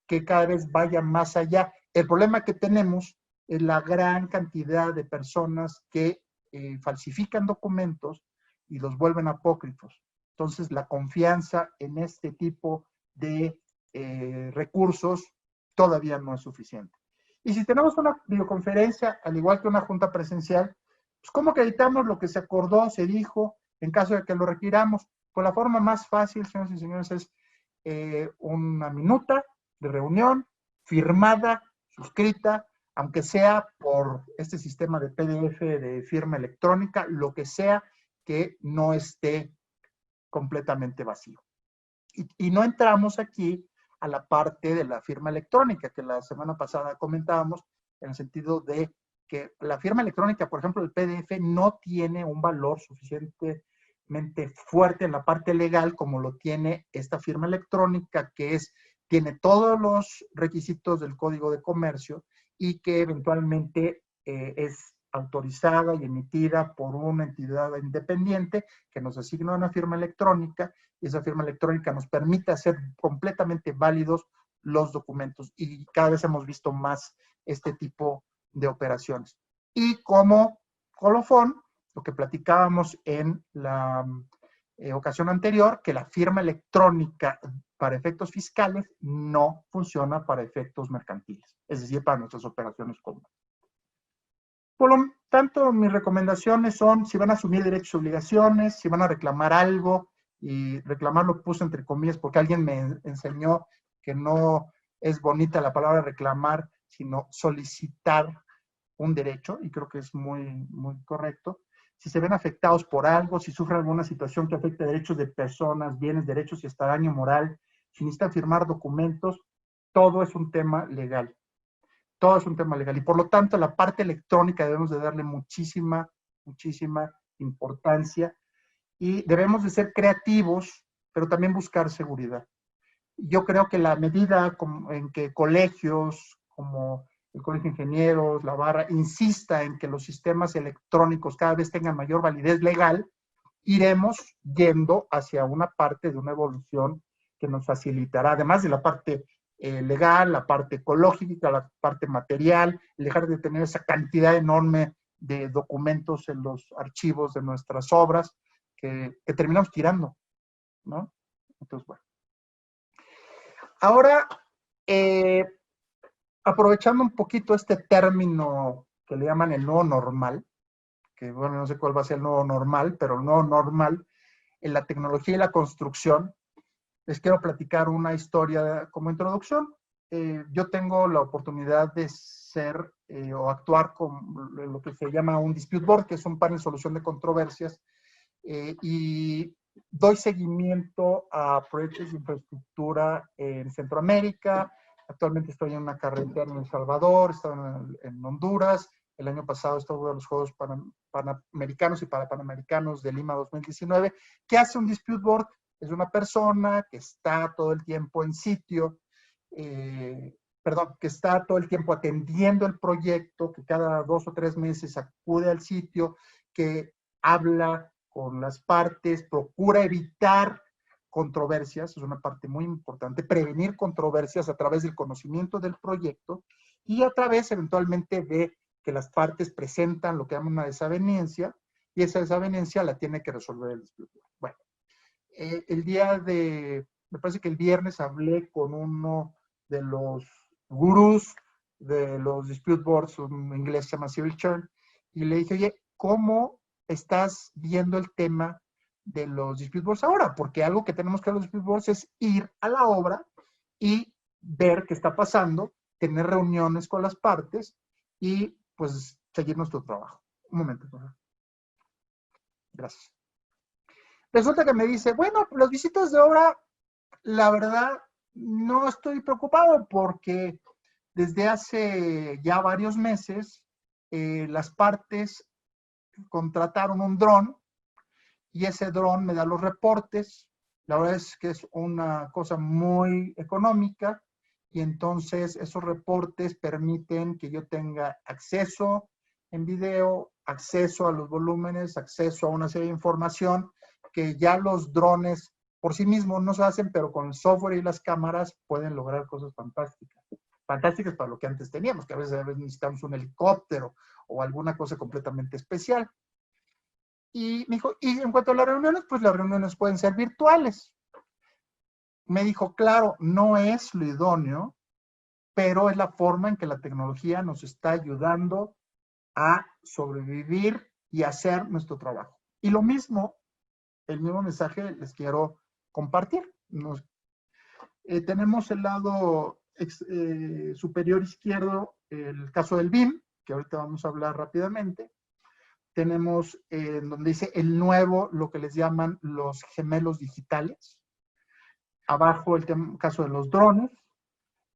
que cada vez vaya más allá. El problema que tenemos es la gran cantidad de personas que falsifican documentos y los vuelven apócrifos. Entonces, la confianza en este tipo de recursos todavía no es suficiente. Y si tenemos una videoconferencia, al igual que una junta presencial, pues ¿cómo acreditamos lo que se acordó, se dijo, en caso de que lo requiramos? Pues la forma más fácil, señoras y señores, es una minuta de reunión firmada, suscrita, aunque sea por este sistema de PDF de firma electrónica, lo que sea que no esté completamente vacío. Y no entramos aquí a la parte de la firma electrónica, que la semana pasada comentábamos, en el sentido de que la firma electrónica, por ejemplo, el PDF, no tiene un valor suficientemente fuerte en la parte legal como lo tiene esta firma electrónica, que tiene todos los requisitos del Código de Comercio y que eventualmente es autorizada y emitida por una entidad independiente que nos asigna una firma electrónica, y esa firma electrónica nos permite hacer completamente válidos los documentos, y cada vez hemos visto más este tipo de operaciones. Y como colofón, lo que platicábamos en la ocasión anterior, que la firma electrónica para efectos fiscales no funciona para efectos mercantiles, es decir, para nuestras operaciones comunes. Por lo tanto, mis recomendaciones son, si van a asumir derechos y obligaciones, si van a reclamar algo, y reclamar lo puse entre comillas porque alguien me enseñó que no es bonita la palabra reclamar, sino solicitar un derecho, y creo que es muy, muy correcto. Si se ven afectados por algo, si sufren alguna situación que afecte derechos de personas, bienes, derechos y hasta daño moral, si necesitan firmar documentos, todo es un tema legal. Todo es un tema legal. Y por lo tanto, la parte electrónica debemos de darle muchísima, muchísima importancia, y debemos de ser creativos, pero también buscar seguridad. Yo creo que la medida en que colegios como el Colegio de Ingenieros, la Barra, insista en que los sistemas electrónicos cada vez tengan mayor validez legal, iremos yendo hacia una parte de una evolución que nos facilitará, además de la parte legal, la parte ecológica, la parte material, dejar de tener esa cantidad enorme de documentos en los archivos de nuestras obras que terminamos tirando, ¿no? Entonces, bueno. Ahora, aprovechando un poquito este término que le llaman el nuevo normal, que bueno, no sé cuál va a ser el nuevo normal, pero el nuevo normal en la tecnología y la construcción. Les quiero platicar una historia como introducción. Yo tengo la oportunidad de ser o actuar con lo que se llama un dispute board, que es un panel de solución de controversias, y doy seguimiento a proyectos de infraestructura en Centroamérica. Actualmente estoy en una carretera en El Salvador, estoy en Honduras. El año pasado estuve en los Juegos Panamericanos y Parapanamericanos de Lima 2019. ¿Qué hace un dispute board? Es una persona que está todo el tiempo en sitio, que está todo el tiempo atendiendo el proyecto, que cada 2 o 3 meses acude al sitio, que habla con las partes, procura evitar controversias, es una parte muy importante, prevenir controversias a través del conocimiento del proyecto y a través eventualmente de que las partes presentan lo que llaman una desavenencia y esa desavenencia la tiene que resolver el dispute. Bueno, me parece que el viernes hablé con uno de los gurús de los dispute boards, un inglés se llama Cyril Chern, y le dije, oye, ¿cómo estás viendo el tema de los dispute boards ahora? Porque algo que tenemos que hacer los dispute boards es ir a la obra y ver qué está pasando, tener reuniones con las partes y pues seguir nuestro trabajo. Un momento, por favor. Gracias. Resulta que me dice, bueno, las visitas de obra, la verdad, no estoy preocupado porque desde hace ya varios meses las partes contrataron un dron y ese dron me da los reportes. La verdad es que es una cosa muy económica y entonces esos reportes permiten que yo tenga acceso en video, acceso a los volúmenes, acceso a una serie de información que ya los drones por sí mismos no se hacen, pero con el software y las cámaras pueden lograr cosas fantásticas. Fantásticas para lo que antes teníamos, que a veces necesitamos un helicóptero o alguna cosa completamente especial. Y me dijo, y en cuanto a las reuniones, pues las reuniones pueden ser virtuales. Me dijo, claro, no es lo idóneo, pero es la forma en que la tecnología nos está ayudando a sobrevivir y hacer nuestro trabajo. Y lo mismo, el mismo mensaje les quiero compartir. Tenemos el lado superior izquierdo, el caso del BIM, que ahorita vamos a hablar rápidamente. Tenemos donde dice el nuevo, lo que les llaman los gemelos digitales. Abajo el caso de los drones.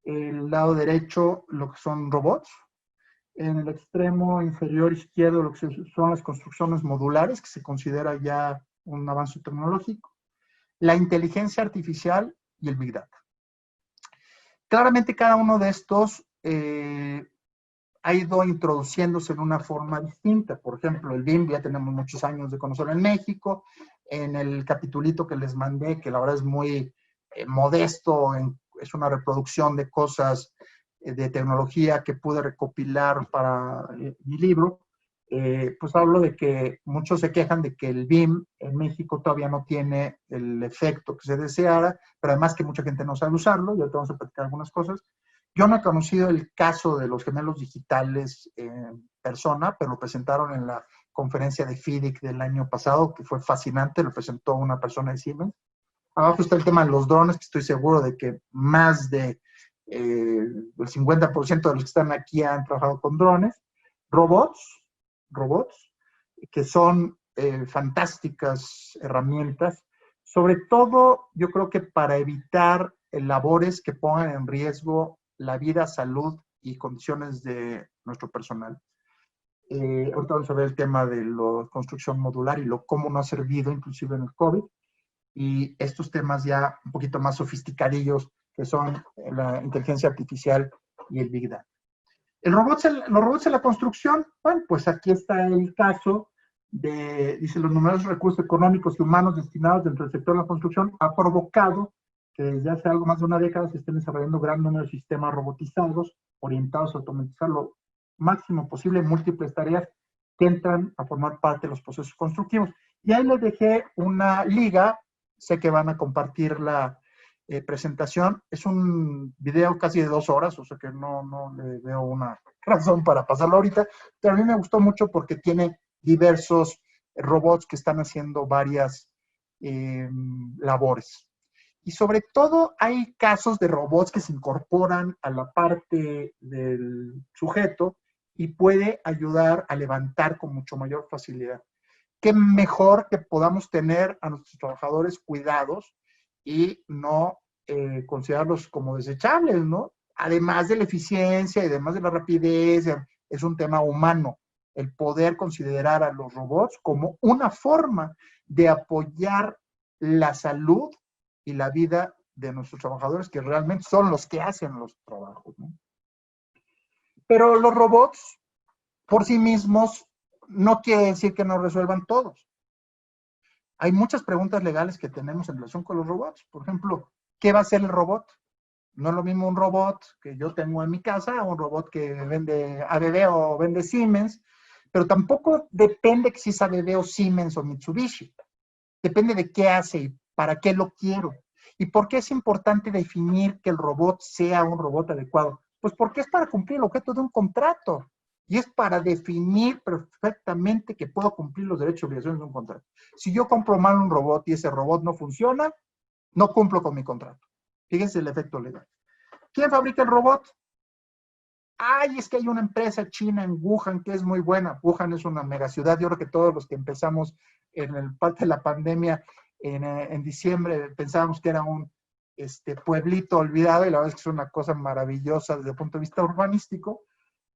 El lado derecho, lo que son robots. En el extremo inferior izquierdo, lo que son las construcciones modulares, que se considera ya un avance tecnológico. La inteligencia artificial y el Big Data. Claramente cada uno de estos ha ido introduciéndose en una forma distinta. Por ejemplo, el BIM ya tenemos muchos años de conocerlo en México. En el capitulito que les mandé, que la verdad es muy modesto, es una reproducción de cosas de tecnología que pude recopilar para mi libro, pues hablo de que muchos se quejan de que el BIM en México todavía no tiene el efecto que se deseara, pero además que mucha gente no sabe usarlo, y ahorita vamos a platicar algunas cosas. Yo no he conocido el caso de los gemelos digitales en persona, pero lo presentaron en la conferencia de FIDIC del año pasado, que fue fascinante, lo presentó una persona de Siemens. Abajo está el tema de los drones, que estoy seguro de que más de el 50% de los que están aquí han trabajado con drones. Robots, que son fantásticas herramientas, sobre todo yo creo que para evitar labores que pongan en riesgo la vida, salud y condiciones de nuestro personal. Ahorita vamos a ver el tema de la construcción modular y cómo nos ha servido inclusive en el COVID, y estos temas ya un poquito más sofisticadillos que son la inteligencia artificial y el Big Data. Los robots en la construcción, bueno, pues aquí está el caso dice, los numerosos recursos económicos y humanos destinados dentro del sector de la construcción ha provocado que desde hace algo más de una década se estén desarrollando gran número de sistemas robotizados orientados a automatizar lo máximo posible múltiples tareas que entran a formar parte de los procesos constructivos. Y ahí les dejé una liga, sé que van a compartirla presentación. Es un video casi de 2 horas, o sea que no le veo una razón para pasarlo ahorita, pero a mí me gustó mucho porque tiene diversos robots que están haciendo varias labores. Y sobre todo hay casos de robots que se incorporan a la parte del sujeto y puede ayudar a levantar con mucho mayor facilidad. Qué mejor que podamos tener a nuestros trabajadores cuidados y no considerarlos como desechables, ¿no? Además de la eficiencia y además de la rapidez, es un tema humano el poder considerar a los robots como una forma de apoyar la salud y la vida de nuestros trabajadores, que realmente son los que hacen los trabajos, ¿no? Pero los robots, por sí mismos, no quiere decir que no resuelvan todos. Hay muchas preguntas legales que tenemos en relación con los robots. Por ejemplo, ¿qué va a hacer el robot? No es lo mismo un robot que yo tengo en mi casa, un robot que vende ABB o vende Siemens, pero tampoco depende que si es ABB o Siemens o Mitsubishi. Depende de qué hace y para qué lo quiero. ¿Y por qué es importante definir que el robot sea un robot adecuado? Pues porque es para cumplir el objeto de un contrato. Y es para definir perfectamente que puedo cumplir los derechos y obligaciones de un contrato. Si yo compro mal un robot y ese robot no funciona, no cumplo con mi contrato. Fíjense el efecto legal. ¿Quién fabrica el robot? Ay, es que hay una empresa china en Wuhan que es muy buena. Wuhan es una megaciudad. Yo creo que todos los que empezamos en el parte de la pandemia en diciembre pensábamos que era un pueblito olvidado, y la verdad es que es una cosa maravillosa desde el punto de vista urbanístico,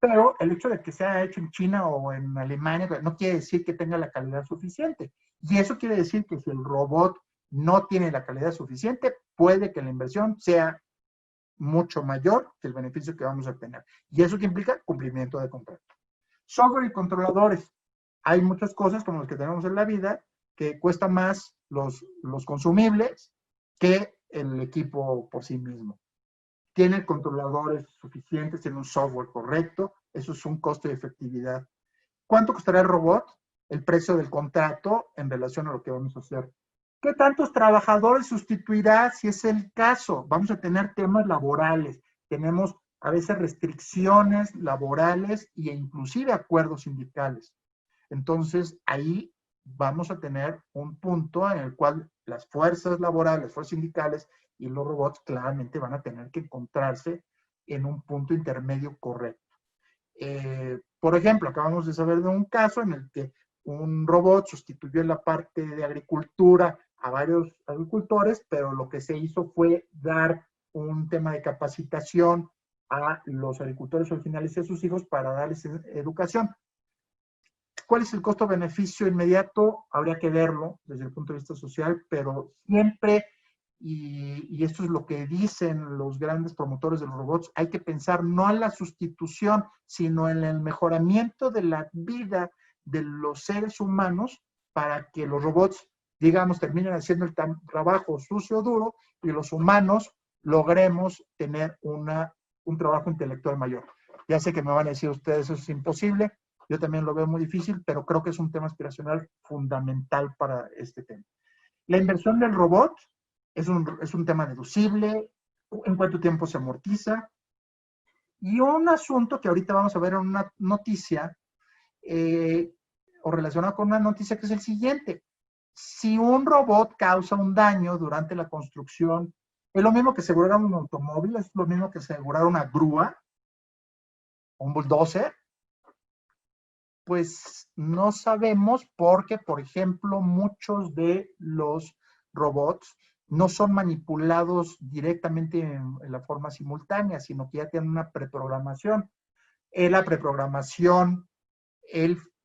pero el hecho de que sea hecho en China o en Alemania no quiere decir que tenga la calidad suficiente. Y eso quiere decir que si el robot no tiene la calidad suficiente, puede que la inversión sea mucho mayor que el beneficio que vamos a obtener. Y eso que implica cumplimiento de contrato. Software y controladores. Hay muchas cosas como las que tenemos en la vida que cuesta más los consumibles que el equipo por sí mismo. Tiene controladores suficientes, tiene un software correcto, eso es un costo de efectividad. ¿Cuánto costará el robot? El precio del contrato en relación a lo que vamos a hacer. ¿Qué tantos trabajadores sustituirá si es el caso? Vamos a tener temas laborales, tenemos a veces restricciones laborales e inclusive acuerdos sindicales. Entonces, ahí vamos a tener un punto en el cual las fuerzas laborales, fuerzas sindicales y los robots claramente van a tener que encontrarse en un punto intermedio correcto. Por ejemplo, acabamos de saber de un caso en el que un robot sustituyó en la parte de agricultura a varios agricultores, pero lo que se hizo fue dar un tema de capacitación a los agricultores originales y a sus hijos para darles educación. ¿Cuál es el costo-beneficio inmediato? Habría que verlo desde el punto de vista social, pero siempre, y esto es lo que dicen los grandes promotores de los robots, hay que pensar no en la sustitución, sino en el mejoramiento de la vida de los seres humanos para que los robots, digamos, terminen haciendo el trabajo sucio o duro y los humanos logremos tener un trabajo intelectual mayor. Ya sé que me van a decir ustedes, eso es imposible. Yo también lo veo muy difícil, pero creo que es un tema aspiracional fundamental para este tema. La inversión del robot es un tema deducible, en cuánto tiempo se amortiza, y un asunto que ahorita vamos a ver en una noticia, o relacionado con una noticia, que es el siguiente. Si un robot causa un daño durante la construcción, es lo mismo que asegurar un automóvil, es lo mismo que asegurar una grúa, un bulldozer. Pues no sabemos porque, por ejemplo, muchos de los robots no son manipulados directamente en la forma simultánea, sino que ya tienen una preprogramación. La preprogramación,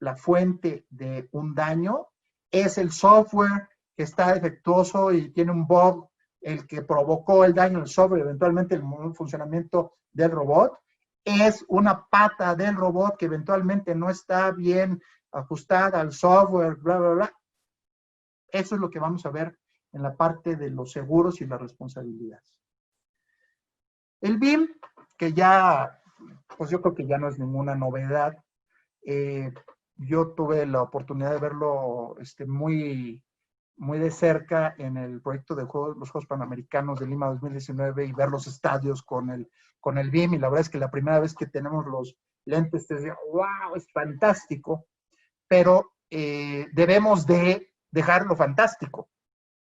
la fuente de un daño, es el software que está defectuoso y tiene un bug, el que provocó el daño en el software, eventualmente el funcionamiento del robot. Es una pata del robot que eventualmente no está bien ajustada al software, bla, bla, bla. Eso es lo que vamos a ver en la parte de los seguros y las responsabilidades. El BIM, que ya, pues yo creo que ya no es ninguna novedad. Yo tuve la oportunidad de verlo muy muy de cerca en el proyecto de los Juegos Panamericanos de Lima 2019 y ver los estadios con el BIM, y la verdad es que la primera vez que tenemos los lentes te decía, wow, es fantástico, pero debemos de dejarlo fantástico.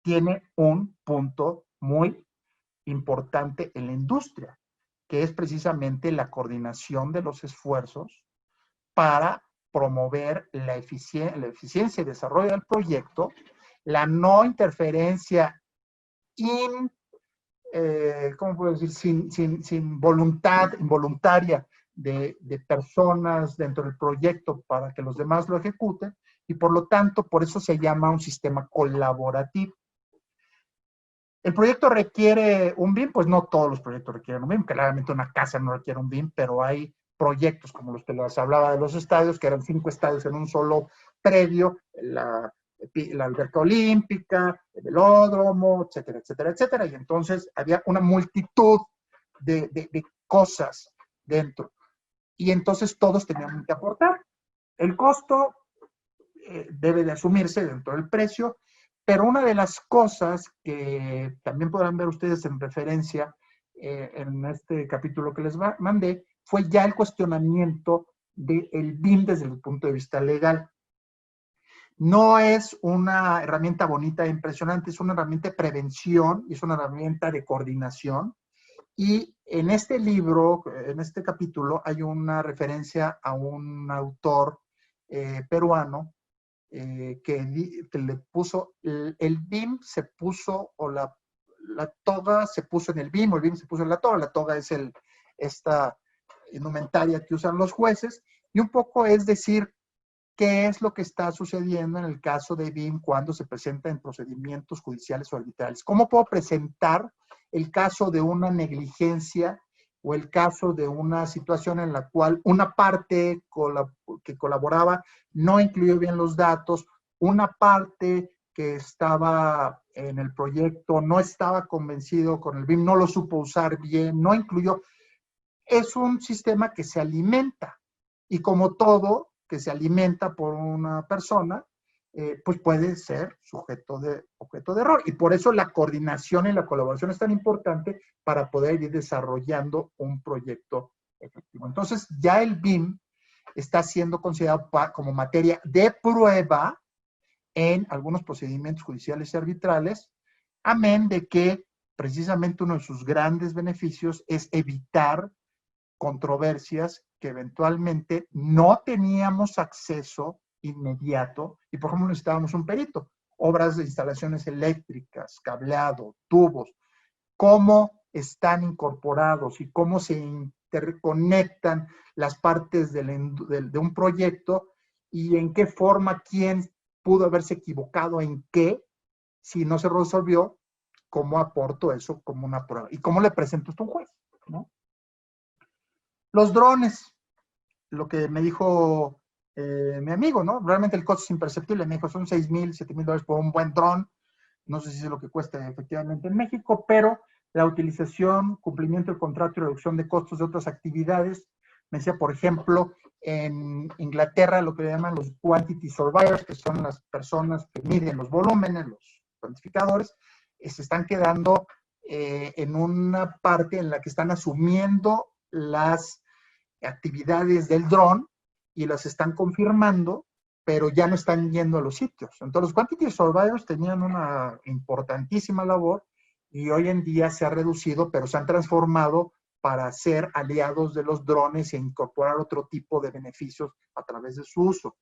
Tiene un punto muy importante en la industria, que es precisamente la coordinación de los esfuerzos para promover la eficiencia y desarrollo del proyecto, la no interferencia ¿cómo puedo decir? Sin voluntad involuntaria de personas dentro del proyecto para que los demás lo ejecuten, y por lo tanto, por eso se llama un sistema colaborativo. ¿El proyecto requiere un BIM? Pues no todos los proyectos requieren un BIM. Claramente una casa no requiere un BIM, pero hay proyectos como los que les hablaba de los estadios, que eran 5 estadios en un solo predio, la alberca olímpica, el velódromo, etcétera, etcétera, etcétera. Y entonces había una multitud de cosas dentro. Y entonces todos tenían que aportar. El costo debe de asumirse dentro del precio, pero una de las cosas que también podrán ver ustedes en referencia en este capítulo que les mandé, fue ya el cuestionamiento del BIM desde el punto de vista legal. No es una herramienta bonita e impresionante, es una herramienta de prevención y es una herramienta de coordinación. Y en este libro, en este capítulo, hay una referencia a un autor peruano que le puso, el BIM se puso, o la toga se puso en el BIM, o el BIM se puso en la toga. La toga es esta indumentaria que usan los jueces, y un poco es decir, qué es lo que está sucediendo en el caso de BIM cuando se presenta en procedimientos judiciales o arbitrales. ¿Cómo puedo presentar el caso de una negligencia o el caso de una situación en la cual una parte que colaboraba no incluyó bien los datos, una parte que estaba en el proyecto no estaba convencido con el BIM, no lo supo usar bien, no incluyó? Es un sistema que se alimenta, y como todo que se alimenta por una persona, pues puede ser objeto de error. Y por eso la coordinación y la colaboración es tan importante para poder ir desarrollando un proyecto efectivo. Entonces, ya el BIM está siendo considerado como materia de prueba en algunos procedimientos judiciales y arbitrales, amén de que precisamente uno de sus grandes beneficios es evitar controversias que eventualmente no teníamos acceso inmediato, y por ejemplo necesitábamos un perito, obras de instalaciones eléctricas, cableado, tubos, cómo están incorporados y cómo se interconectan las partes de un proyecto, y en qué forma, quién pudo haberse equivocado en qué, si no se resolvió, cómo aporto eso como una prueba y cómo le presento esto a un juez, ¿no? Los drones, lo que me dijo mi amigo, ¿no? Realmente el costo es imperceptible. Me dijo, son $6,000, $7,000 por un buen dron. No sé si es lo que cuesta efectivamente en México, pero la utilización, cumplimiento del contrato y reducción de costos de otras actividades. Me decía, por ejemplo, en Inglaterra, lo que le llaman los quantity surveyors, que son las personas que miden los volúmenes, los cuantificadores, se están quedando en una parte en la que están asumiendo las actividades del dron y las están confirmando, pero ya no están yendo a los sitios. Entonces, los quantity surveyors tenían una importantísima labor y hoy en día se ha reducido, pero se han transformado para ser aliados de los drones e incorporar otro tipo de beneficios a través de su uso.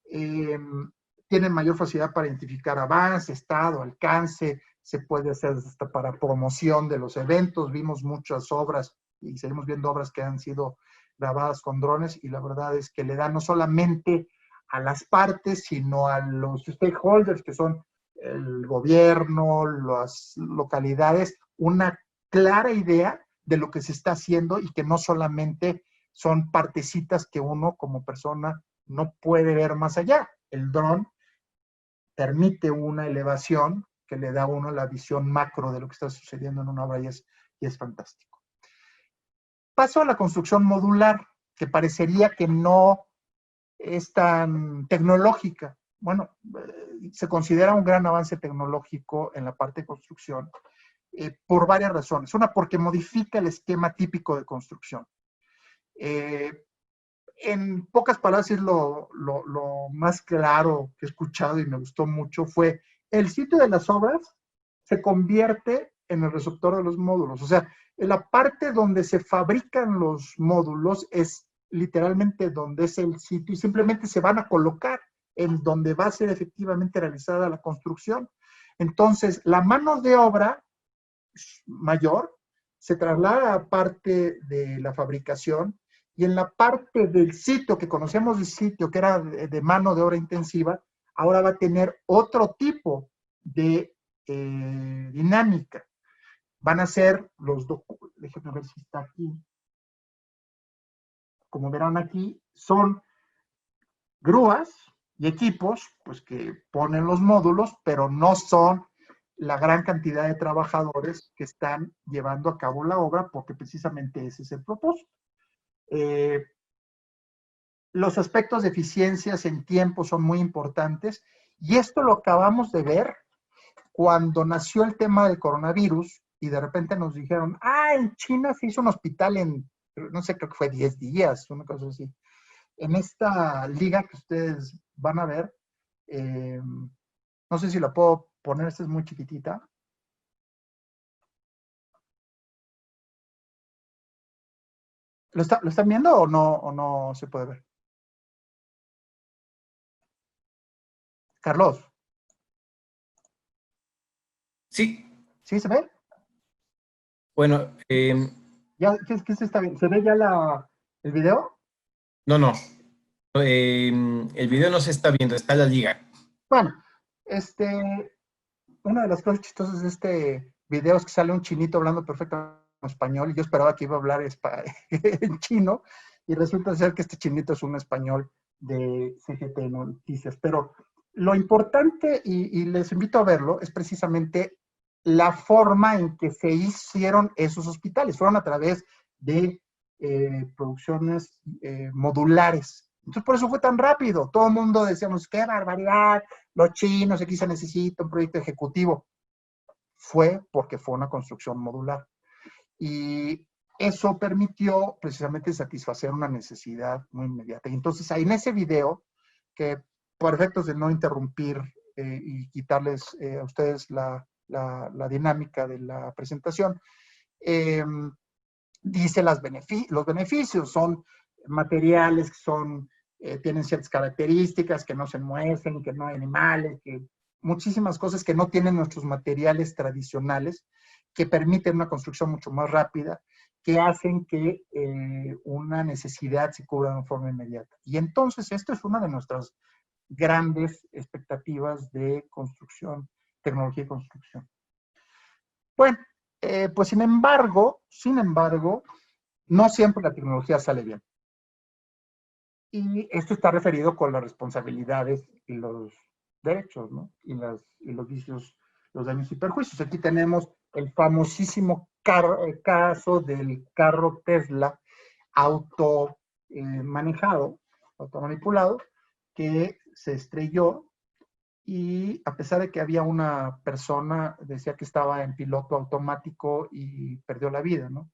Tienen mayor facilidad para identificar avance, estado, alcance, se puede hacer hasta para promoción de los eventos. Vimos muchas obras y seguimos viendo obras que han sido grabadas con drones, y la verdad es que le da no solamente a las partes, sino a los stakeholders, que son el gobierno, las localidades, una clara idea de lo que se está haciendo, y que no solamente son partecitas que uno como persona no puede ver más allá. El dron permite una elevación que le da a uno la visión macro de lo que está sucediendo en una obra, y es fantástico. Paso a la construcción modular, que parecería que no es tan tecnológica. bueno, se considera un gran avance tecnológico en la parte de construcción por varias razones. Una, porque modifica el esquema típico de construcción. En pocas palabras, es lo más claro que he escuchado y me gustó mucho, fue el sitio de las obras se convierte en el receptor de los módulos. O sea, en la parte donde se fabrican los módulos es literalmente donde es el sitio y simplemente se van a colocar en donde va a ser efectivamente realizada la construcción. Entonces, la mano de obra mayor se traslada a parte de la fabricación y en la parte del sitio que conocemos de sitio, que era de mano de obra intensiva, ahora va a tener otro tipo de dinámica. Van a ser los documentos, déjenme ver si está aquí. Como verán aquí, son grúas y equipos pues, que ponen los módulos, pero no son la gran cantidad de trabajadores que están llevando a cabo la obra, porque precisamente ese es el propósito. Los aspectos de eficiencias en tiempo son muy importantes, y esto lo acabamos de ver cuando nació el tema del coronavirus, y de repente nos dijeron, en China se hizo un hospital en, no sé, creo que fue 10 días, una cosa así. En esta liga que ustedes van a ver, no sé si la puedo poner, esta es muy chiquitita. ¿Lo están viendo o no se puede ver? Carlos. Sí. ¿Sí se ve? Bueno, ¿Ya, qué se está viendo? ¿Se ve ya el video? no. El video no se está viendo, está la liga. Bueno, una de las cosas chistosas de este video es que sale un chinito hablando perfecto español, y yo esperaba que iba a hablar en chino, y resulta ser que este chinito es un español de CGT Noticias. Pero lo importante, y les invito a verlo, es precisamente la forma en que se hicieron esos hospitales. Fueron a través de producciones modulares. Entonces, por eso fue tan rápido. Todo el mundo decíamos, qué barbaridad, los chinos, aquí se necesita un proyecto ejecutivo. Fue porque fue una construcción modular. Y eso permitió precisamente satisfacer una necesidad muy inmediata. Y entonces, ahí en ese video, que por efectos de no interrumpir y quitarles a ustedes la dinámica de la presentación, dice los beneficios. Son materiales que tienen ciertas características, que no se muestran, que no hay animales, que muchísimas cosas que no tienen nuestros materiales tradicionales, que permiten una construcción mucho más rápida, que hacen que una necesidad se cubra de forma inmediata. Y entonces esto es una de nuestras grandes expectativas de construcción, tecnología y construcción. Bueno, pues sin embargo, no siempre la tecnología sale bien. Y esto está referido con las responsabilidades y los derechos, ¿no? Y los vicios, los daños y perjuicios. Aquí tenemos el famosísimo caso del carro Tesla automanejado, automanipulado, que se estrelló, y a pesar de que había una persona, decía que estaba en piloto automático y perdió la vida, ¿no?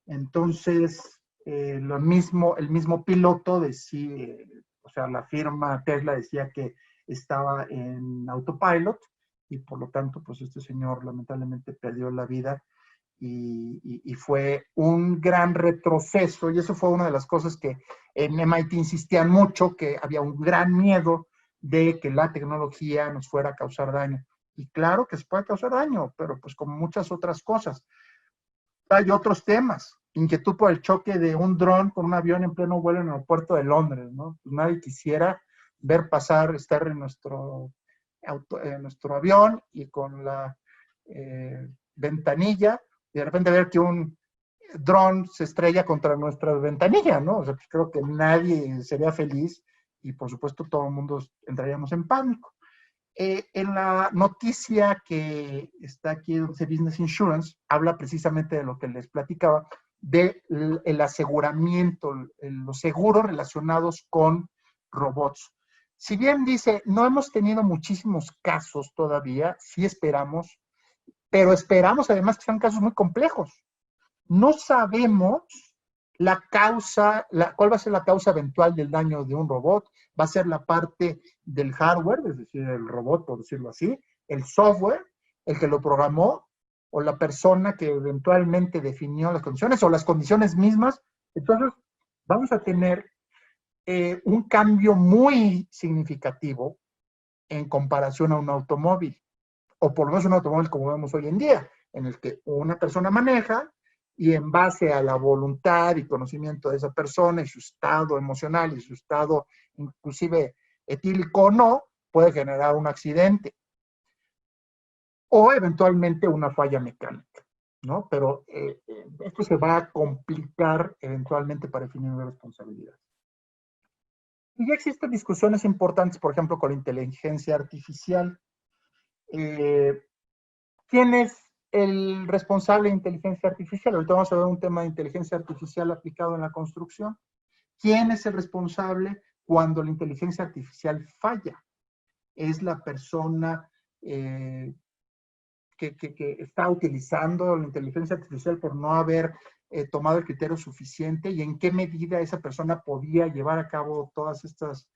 Entonces, el mismo piloto decía, o sea, la firma Tesla decía que estaba en autopilot, y por lo tanto, pues este señor lamentablemente perdió la vida, y fue un gran retroceso, y eso fue una de las cosas que en MIT insistían mucho, que había un gran miedo de que la tecnología nos fuera a causar daño. Y claro que se puede causar daño, pero pues como muchas otras cosas. Hay otros temas, inquietud por el choque de un dron con un avión en pleno vuelo en el aeropuerto de Londres, ¿no? Pues nadie quisiera ver pasar, estar en nuestro avión y con la ventanilla, y de repente ver que un dron se estrella contra nuestra ventanilla, ¿no? O sea, pues creo que nadie sería feliz, y por supuesto todo el mundo entraríamos en pánico. En la noticia que está aquí, de Business Insurance, habla precisamente de lo que les platicaba, del aseguramiento, los seguros relacionados con robots. si bien dice, no hemos tenido muchísimos casos todavía, sí esperamos, pero esperamos además que sean casos muy complejos. No sabemos la causa, cuál va a ser la causa eventual del daño de un robot. Va a ser la parte del hardware, es decir, el robot, por decirlo así, el software, el que lo programó, o la persona que eventualmente definió las condiciones, o las condiciones mismas. Entonces, vamos a tener un cambio muy significativo en comparación a un automóvil, o por lo menos un automóvil como vemos hoy en día, en el que una persona maneja y en base a la voluntad y conocimiento de esa persona y su estado emocional y su estado inclusive etílico o no, puede generar un accidente o eventualmente una falla mecánica, ¿no? Pero esto se va a complicar eventualmente para definir una responsabilidad. Y ya existen discusiones importantes, por ejemplo, con la inteligencia artificial. ¿Quién es el responsable de inteligencia artificial? Ahorita vamos a ver un tema de inteligencia artificial aplicado en la construcción. ¿Quién es el responsable cuando la inteligencia artificial falla? ¿Es la persona que está utilizando la inteligencia artificial por no haber tomado el criterio suficiente? ¿Y en qué medida esa persona podía llevar a cabo todas estas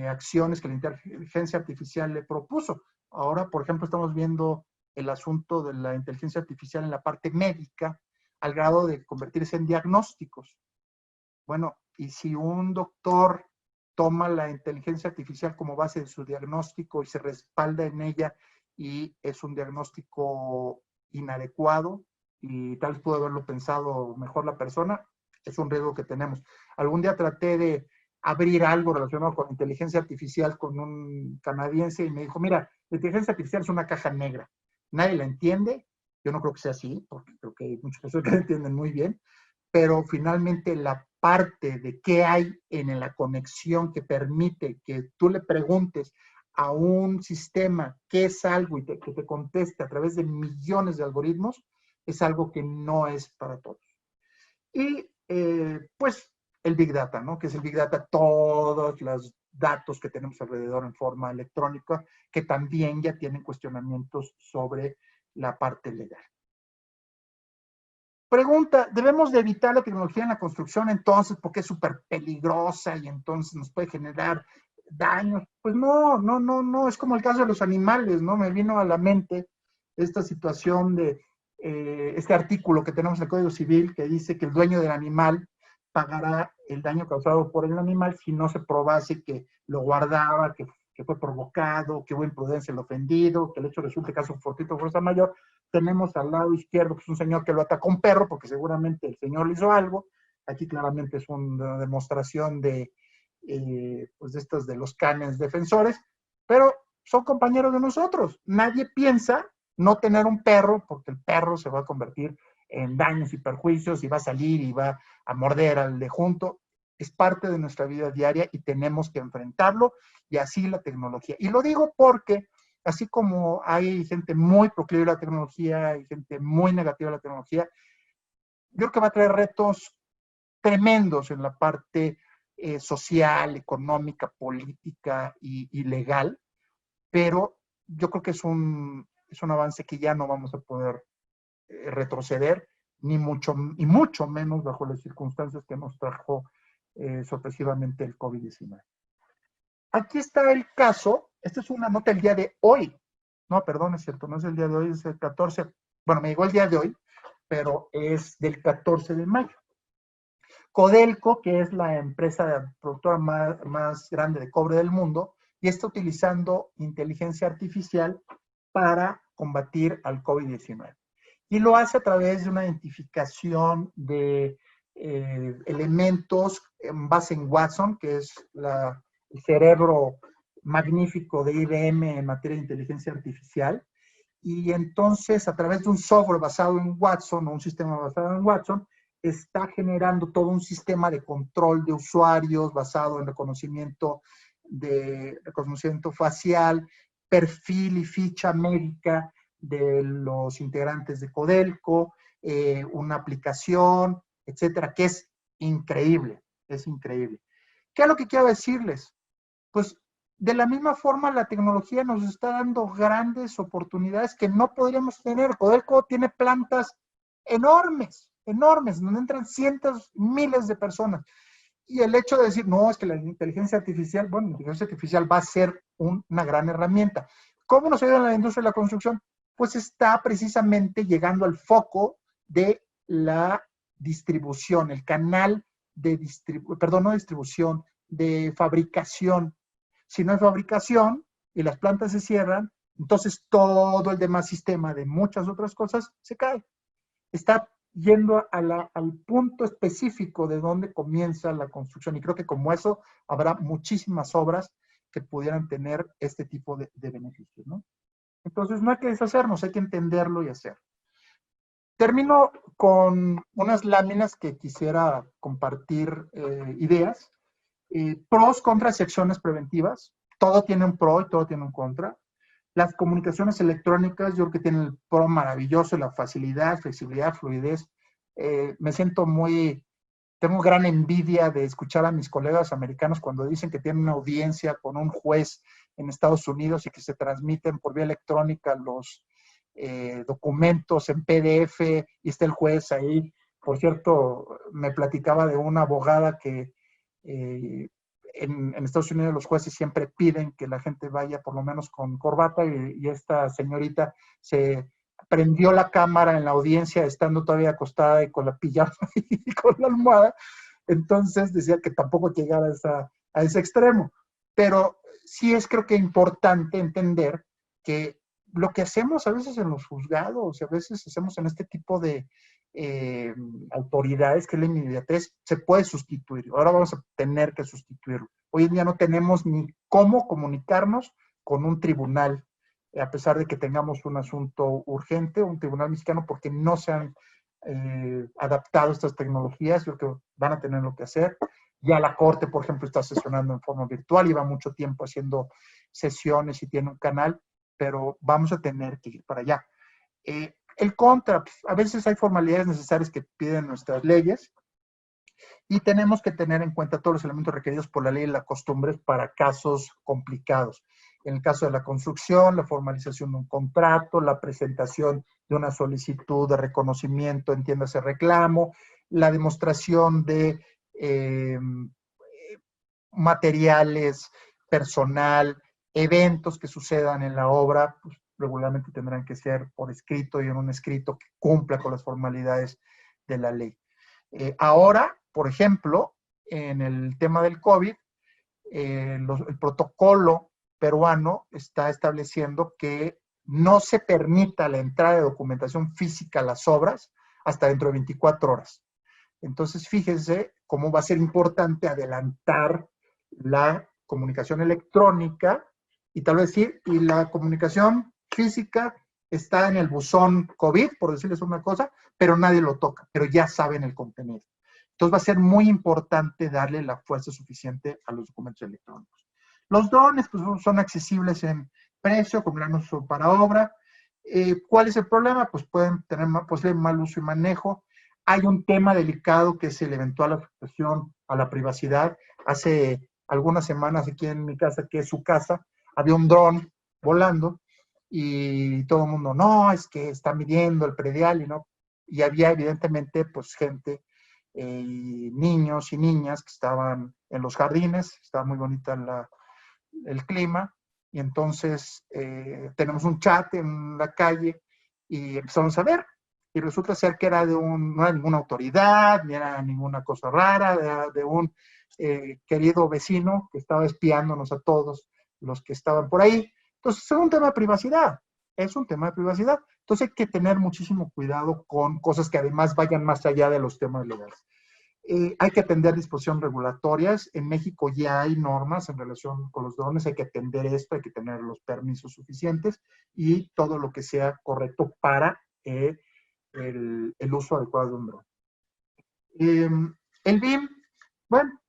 acciones que la inteligencia artificial le propuso? Ahora, por ejemplo, estamos viendo el asunto de la inteligencia artificial en la parte médica al grado de convertirse en diagnósticos. Bueno, y si un doctor toma la inteligencia artificial como base de su diagnóstico y se respalda en ella y es un diagnóstico inadecuado y tal vez pudo haberlo pensado mejor la persona, es un riesgo que tenemos. Algún día traté de abrir algo relacionado con inteligencia artificial con un canadiense y me dijo, mira, la inteligencia artificial es una caja negra, nadie la entiende, yo no creo que sea así, porque creo que hay muchas personas que la entienden muy bien, pero finalmente la parte de qué hay en la conexión que permite que tú le preguntes a un sistema qué es algo y que te conteste a través de millones de algoritmos, es algo que no es para todos. Y pues el Big Data, ¿no? Que es el Big Data, todos los datos que tenemos alrededor en forma electrónica, que también ya tienen cuestionamientos sobre la parte legal. Pregunta, ¿debemos de evitar la tecnología en la construcción entonces porque es súper peligrosa y entonces nos puede generar daños? Pues no, es como el caso de los animales, ¿no? Me vino a la mente esta situación de este artículo que tenemos en el Código Civil que dice que el dueño del animal pagará el daño causado por el animal si no se probase que lo guardaba, que fue provocado, que hubo imprudencia el ofendido, que el hecho resulte caso fortuito o fuerza mayor. Tenemos al lado izquierdo pues, un señor que lo atacó a un perro porque seguramente el señor le hizo algo. Aquí claramente es una demostración de, pues de estos de los canes defensores, pero son compañeros de nosotros. Nadie piensa no tener un perro porque el perro se va a convertir en daños y perjuicios y va a salir y va a morder al de junto. Es parte de nuestra vida diaria y tenemos que enfrentarlo y así la tecnología. Y lo digo porque así como hay gente muy proclive a la tecnología y gente muy negativa a la tecnología, yo creo que va a traer retos tremendos en la parte social, económica, política y legal, pero yo creo que es un avance que ya no vamos a poder retroceder, ni mucho, y mucho menos bajo las circunstancias que nos trajo sorpresivamente el COVID-19. Aquí está el caso, esta es una nota del día de hoy, no, perdón, es cierto, no es el día de hoy, es el 14, bueno, me llegó el día de hoy, pero es del 14 de mayo. Codelco, que es la empresa productora más grande de cobre del mundo, y está utilizando inteligencia artificial para combatir al COVID-19. Y lo hace a través de una identificación de elementos en base en Watson, que es el cerebro magnífico de IBM en materia de inteligencia artificial. Y entonces, a través de un software basado en Watson o un sistema basado en Watson, está generando todo un sistema de control de usuarios basado en reconocimiento facial, perfil y ficha médica de los integrantes de Codelco, una aplicación, etcétera, que es increíble, es increíble. ¿Qué es lo que quiero decirles? Pues de la misma forma, la tecnología nos está dando grandes oportunidades que no podríamos tener. Codelco tiene plantas enormes, enormes, donde entran cientos, miles de personas. Y el hecho de decir, no, es que la inteligencia artificial, bueno, la inteligencia artificial va a ser una gran herramienta. ¿Cómo nos ayuda en la industria de la construcción? Pues está precisamente llegando al foco de la distribución, el canal de distribución, de fabricación. Si no hay fabricación y las plantas se cierran, entonces todo el demás sistema de muchas otras cosas se cae. Está yendo al punto específico de donde comienza la construcción. Y creo que como eso habrá muchísimas obras que pudieran tener este tipo de beneficios, ¿no? Entonces no hay que deshacernos, hay que entenderlo y hacer. Termino con unas láminas que quisiera compartir ideas. Pros, contras y acciones preventivas. Todo tiene un pro y todo tiene un contra. Las comunicaciones electrónicas, yo creo que tienen el pro maravilloso, la facilidad, flexibilidad, fluidez. Me siento tengo gran envidia de escuchar a mis colegas americanos cuando dicen que tienen una audiencia con un juez en Estados Unidos y que se transmiten por vía electrónica los documentos en PDF y está el juez ahí. Por cierto, me platicaba de una abogada que en Estados Unidos los jueces siempre piden que la gente vaya por lo menos con corbata y esta señorita se prendió la cámara en la audiencia estando todavía acostada y con la pijama y con la almohada. Entonces decía que tampoco hay que llegar a ese extremo. Pero sí es creo que importante entender que lo que hacemos a veces en los juzgados, a veces hacemos en este tipo de autoridades, que es la inmediatez, se puede sustituir. Ahora vamos a tener que sustituirlo. Hoy en día no tenemos ni cómo comunicarnos con un tribunal, a pesar de que tengamos un asunto urgente, un tribunal mexicano, porque no se han adaptado estas tecnologías. Yo creo que van a tener lo que hacer. Ya la Corte, por ejemplo, está sesionando en forma virtual, lleva mucho tiempo haciendo sesiones y tiene un canal, pero vamos a tener que ir para allá. El contra, pues, a veces hay formalidades necesarias que piden nuestras leyes y tenemos que tener en cuenta todos los elementos requeridos por la ley y las costumbres para casos complicados. En el caso de la construcción, la formalización de un contrato, la presentación de una solicitud de reconocimiento, entiéndase reclamo, la demostración de materiales, personal, eventos que sucedan en la obra, pues, regularmente tendrán que ser por escrito y en un escrito que cumpla con las formalidades de la ley. Ahora, por ejemplo, en el tema del COVID, el protocolo peruano está estableciendo que no se permita la entrada de documentación física a las obras hasta dentro de 24 horas. Entonces, fíjense cómo va a ser importante adelantar la comunicación electrónica y tal vez decir, y la comunicación física está en el buzón COVID, por decirles una cosa, pero nadie lo toca, pero ya saben el contenido. Entonces va a ser muy importante darle la fuerza suficiente a los documentos electrónicos. Los drones pues, son accesibles en precio, como el uso para obra. ¿Cuál es el problema? Pues pueden tener mal uso y manejo. Hay un tema delicado que es el eventual afectación a la privacidad. Hace algunas semanas aquí en mi casa, que es su casa, había un dron volando y todo el mundo, no, es que está midiendo el predial y había evidentemente pues gente, niños y niñas que estaban en los jardines, estaba muy bonita el clima, y entonces tenemos un chat en la calle y empezamos a ver, y resulta ser que era no era ninguna autoridad, ni era ninguna cosa rara, era de un querido vecino que estaba espiándonos a todos los que estaban por ahí. Entonces es un tema de privacidad, es un tema de privacidad. Entonces hay que tener muchísimo cuidado con cosas que además vayan más allá de los temas legales. Hay que atender disposiciones regulatorias. En México ya hay normas en relación con los drones, hay que atender esto, hay que tener los permisos suficientes y todo lo que sea correcto para el uso adecuado de un dron. El BIM, bueno,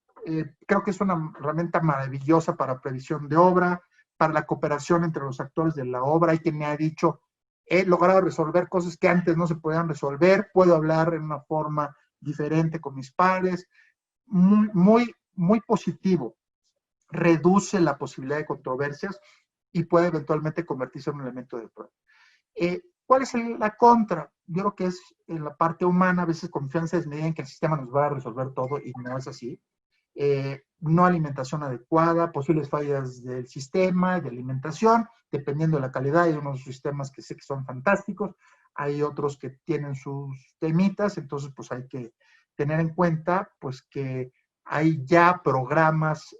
creo que es una herramienta maravillosa para previsión de obra, para la cooperación entre los actores de la obra. Hay quien me ha dicho, he logrado resolver cosas que antes no se podían resolver, puedo hablar en una forma diferente con mis pares, muy, muy, muy positivo. reduce la posibilidad de controversias y puede eventualmente convertirse en un elemento de prueba. ¿Cuál es la contra? Yo creo que es en la parte humana, a veces confianza desmedida en que el sistema nos va a resolver todo y no es así. No alimentación adecuada, posibles fallas del sistema de alimentación, dependiendo de la calidad. Hay unos sistemas que sé que son fantásticos, hay otros que tienen sus temitas, entonces pues hay que tener en cuenta pues que hay ya programas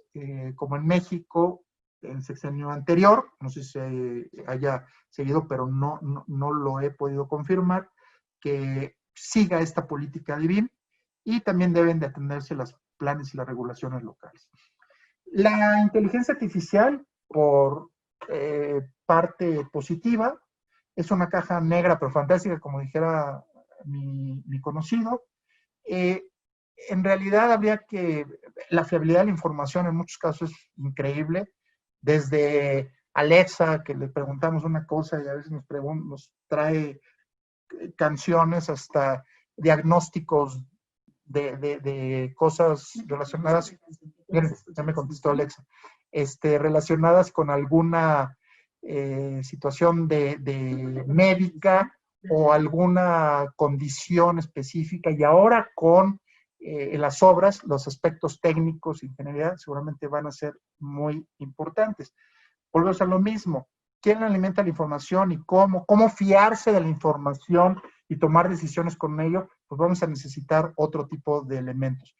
como en México, en el sexenio anterior, no sé si se haya seguido, pero no lo he podido confirmar, que siga esta política de BIM y también deben de atenderse los planes y las regulaciones locales. La inteligencia artificial, por parte positiva, es una caja negra pero fantástica, como dijera mi conocido. En realidad habría que, la fiabilidad de la información en muchos casos es increíble, desde Alexa, que le preguntamos una cosa y a veces nos trae canciones, hasta diagnósticos de cosas relacionadas, ya me contestó Alexa, relacionadas con alguna situación de médica o alguna condición específica, y ahora con las obras, los aspectos técnicos, ingeniería, seguramente van a ser muy importantes. Volvemos a lo mismo. ¿Quién alimenta la información y cómo? ¿Cómo fiarse de la información y tomar decisiones con ello? Pues vamos a necesitar otro tipo de elementos.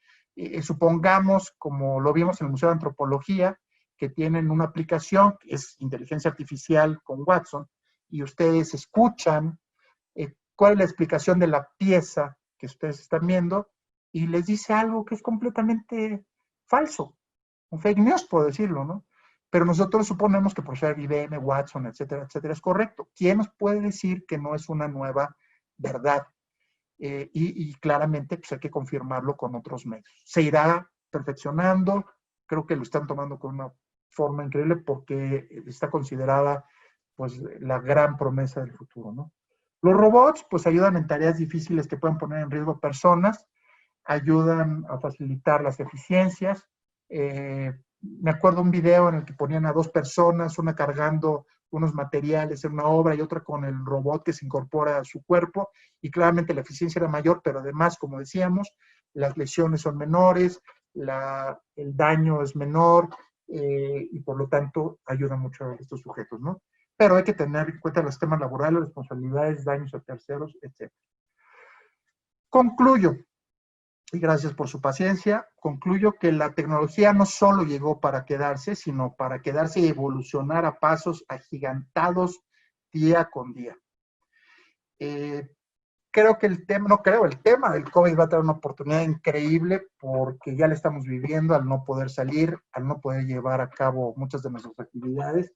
Supongamos, como lo vimos en el Museo de Antropología, que tienen una aplicación que es inteligencia artificial con Watson, y ustedes escuchan cuál es la explicación de la pieza que ustedes están viendo, y les dice algo que es completamente falso, un fake news, por decirlo, ¿no? Pero nosotros suponemos que por ser IBM, Watson, etcétera, etcétera, es correcto. ¿Quién nos puede decir que no es una nueva verdad? Y claramente pues hay que confirmarlo con otros medios. Se irá perfeccionando, creo que lo están tomando con una forma increíble porque está considerada pues la gran promesa del futuro, ¿no? Los robots pues ayudan en tareas difíciles que pueden poner en riesgo personas, ayudan a facilitar las eficiencias. Me acuerdo un video en el que ponían a dos personas, una cargando unos materiales en una obra y otra con el robot que se incorpora a su cuerpo, y claramente la eficiencia era mayor, pero además, como decíamos, las lesiones son menores, el daño es menor, y por lo tanto ayuda mucho a estos sujetos, ¿no? Pero hay que tener en cuenta los temas laborales, responsabilidades, daños a terceros, etc. Concluyo, y gracias por su paciencia, concluyo que la tecnología no solo llegó para quedarse, sino para quedarse y evolucionar a pasos agigantados día con día. Creo que el tema del COVID va a tener una oportunidad increíble porque ya la estamos viviendo al no poder salir, al no poder llevar a cabo muchas de nuestras actividades.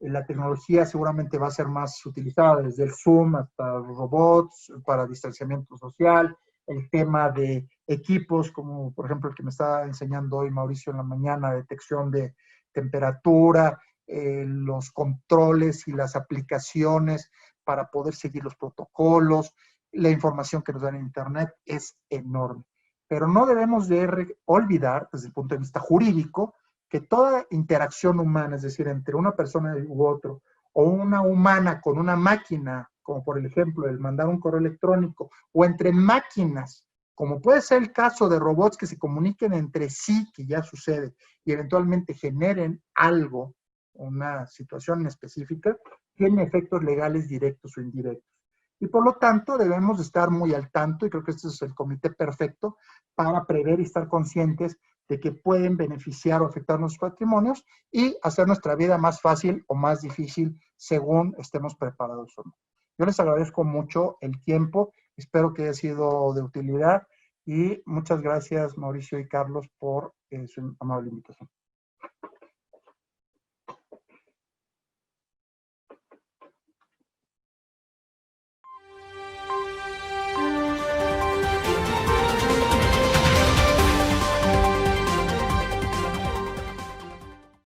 La tecnología seguramente va a ser más utilizada desde el Zoom hasta los robots para distanciamiento social, el tema de equipos como por ejemplo el que me está enseñando hoy Mauricio en la mañana, detección de temperatura, los controles y las aplicaciones para poder seguir los protocolos, la información que nos dan en Internet es enorme. Pero no debemos de olvidar, desde el punto de vista jurídico, que toda interacción humana, es decir, entre una persona u otro, o una humana con una máquina, como por ejemplo el mandar un correo electrónico, o entre máquinas, como puede ser el caso de robots que se comuniquen entre sí, que ya sucede, y eventualmente generen algo, una situación específica, tiene efectos legales directos o indirectos. Y por lo tanto debemos estar muy al tanto, y creo que este es el comité perfecto para prever y estar conscientes de que pueden beneficiar o afectar nuestros patrimonios y hacer nuestra vida más fácil o más difícil según estemos preparados o no. Yo les agradezco mucho el tiempo, espero que haya sido de utilidad y muchas gracias Mauricio y Carlos por su amable invitación.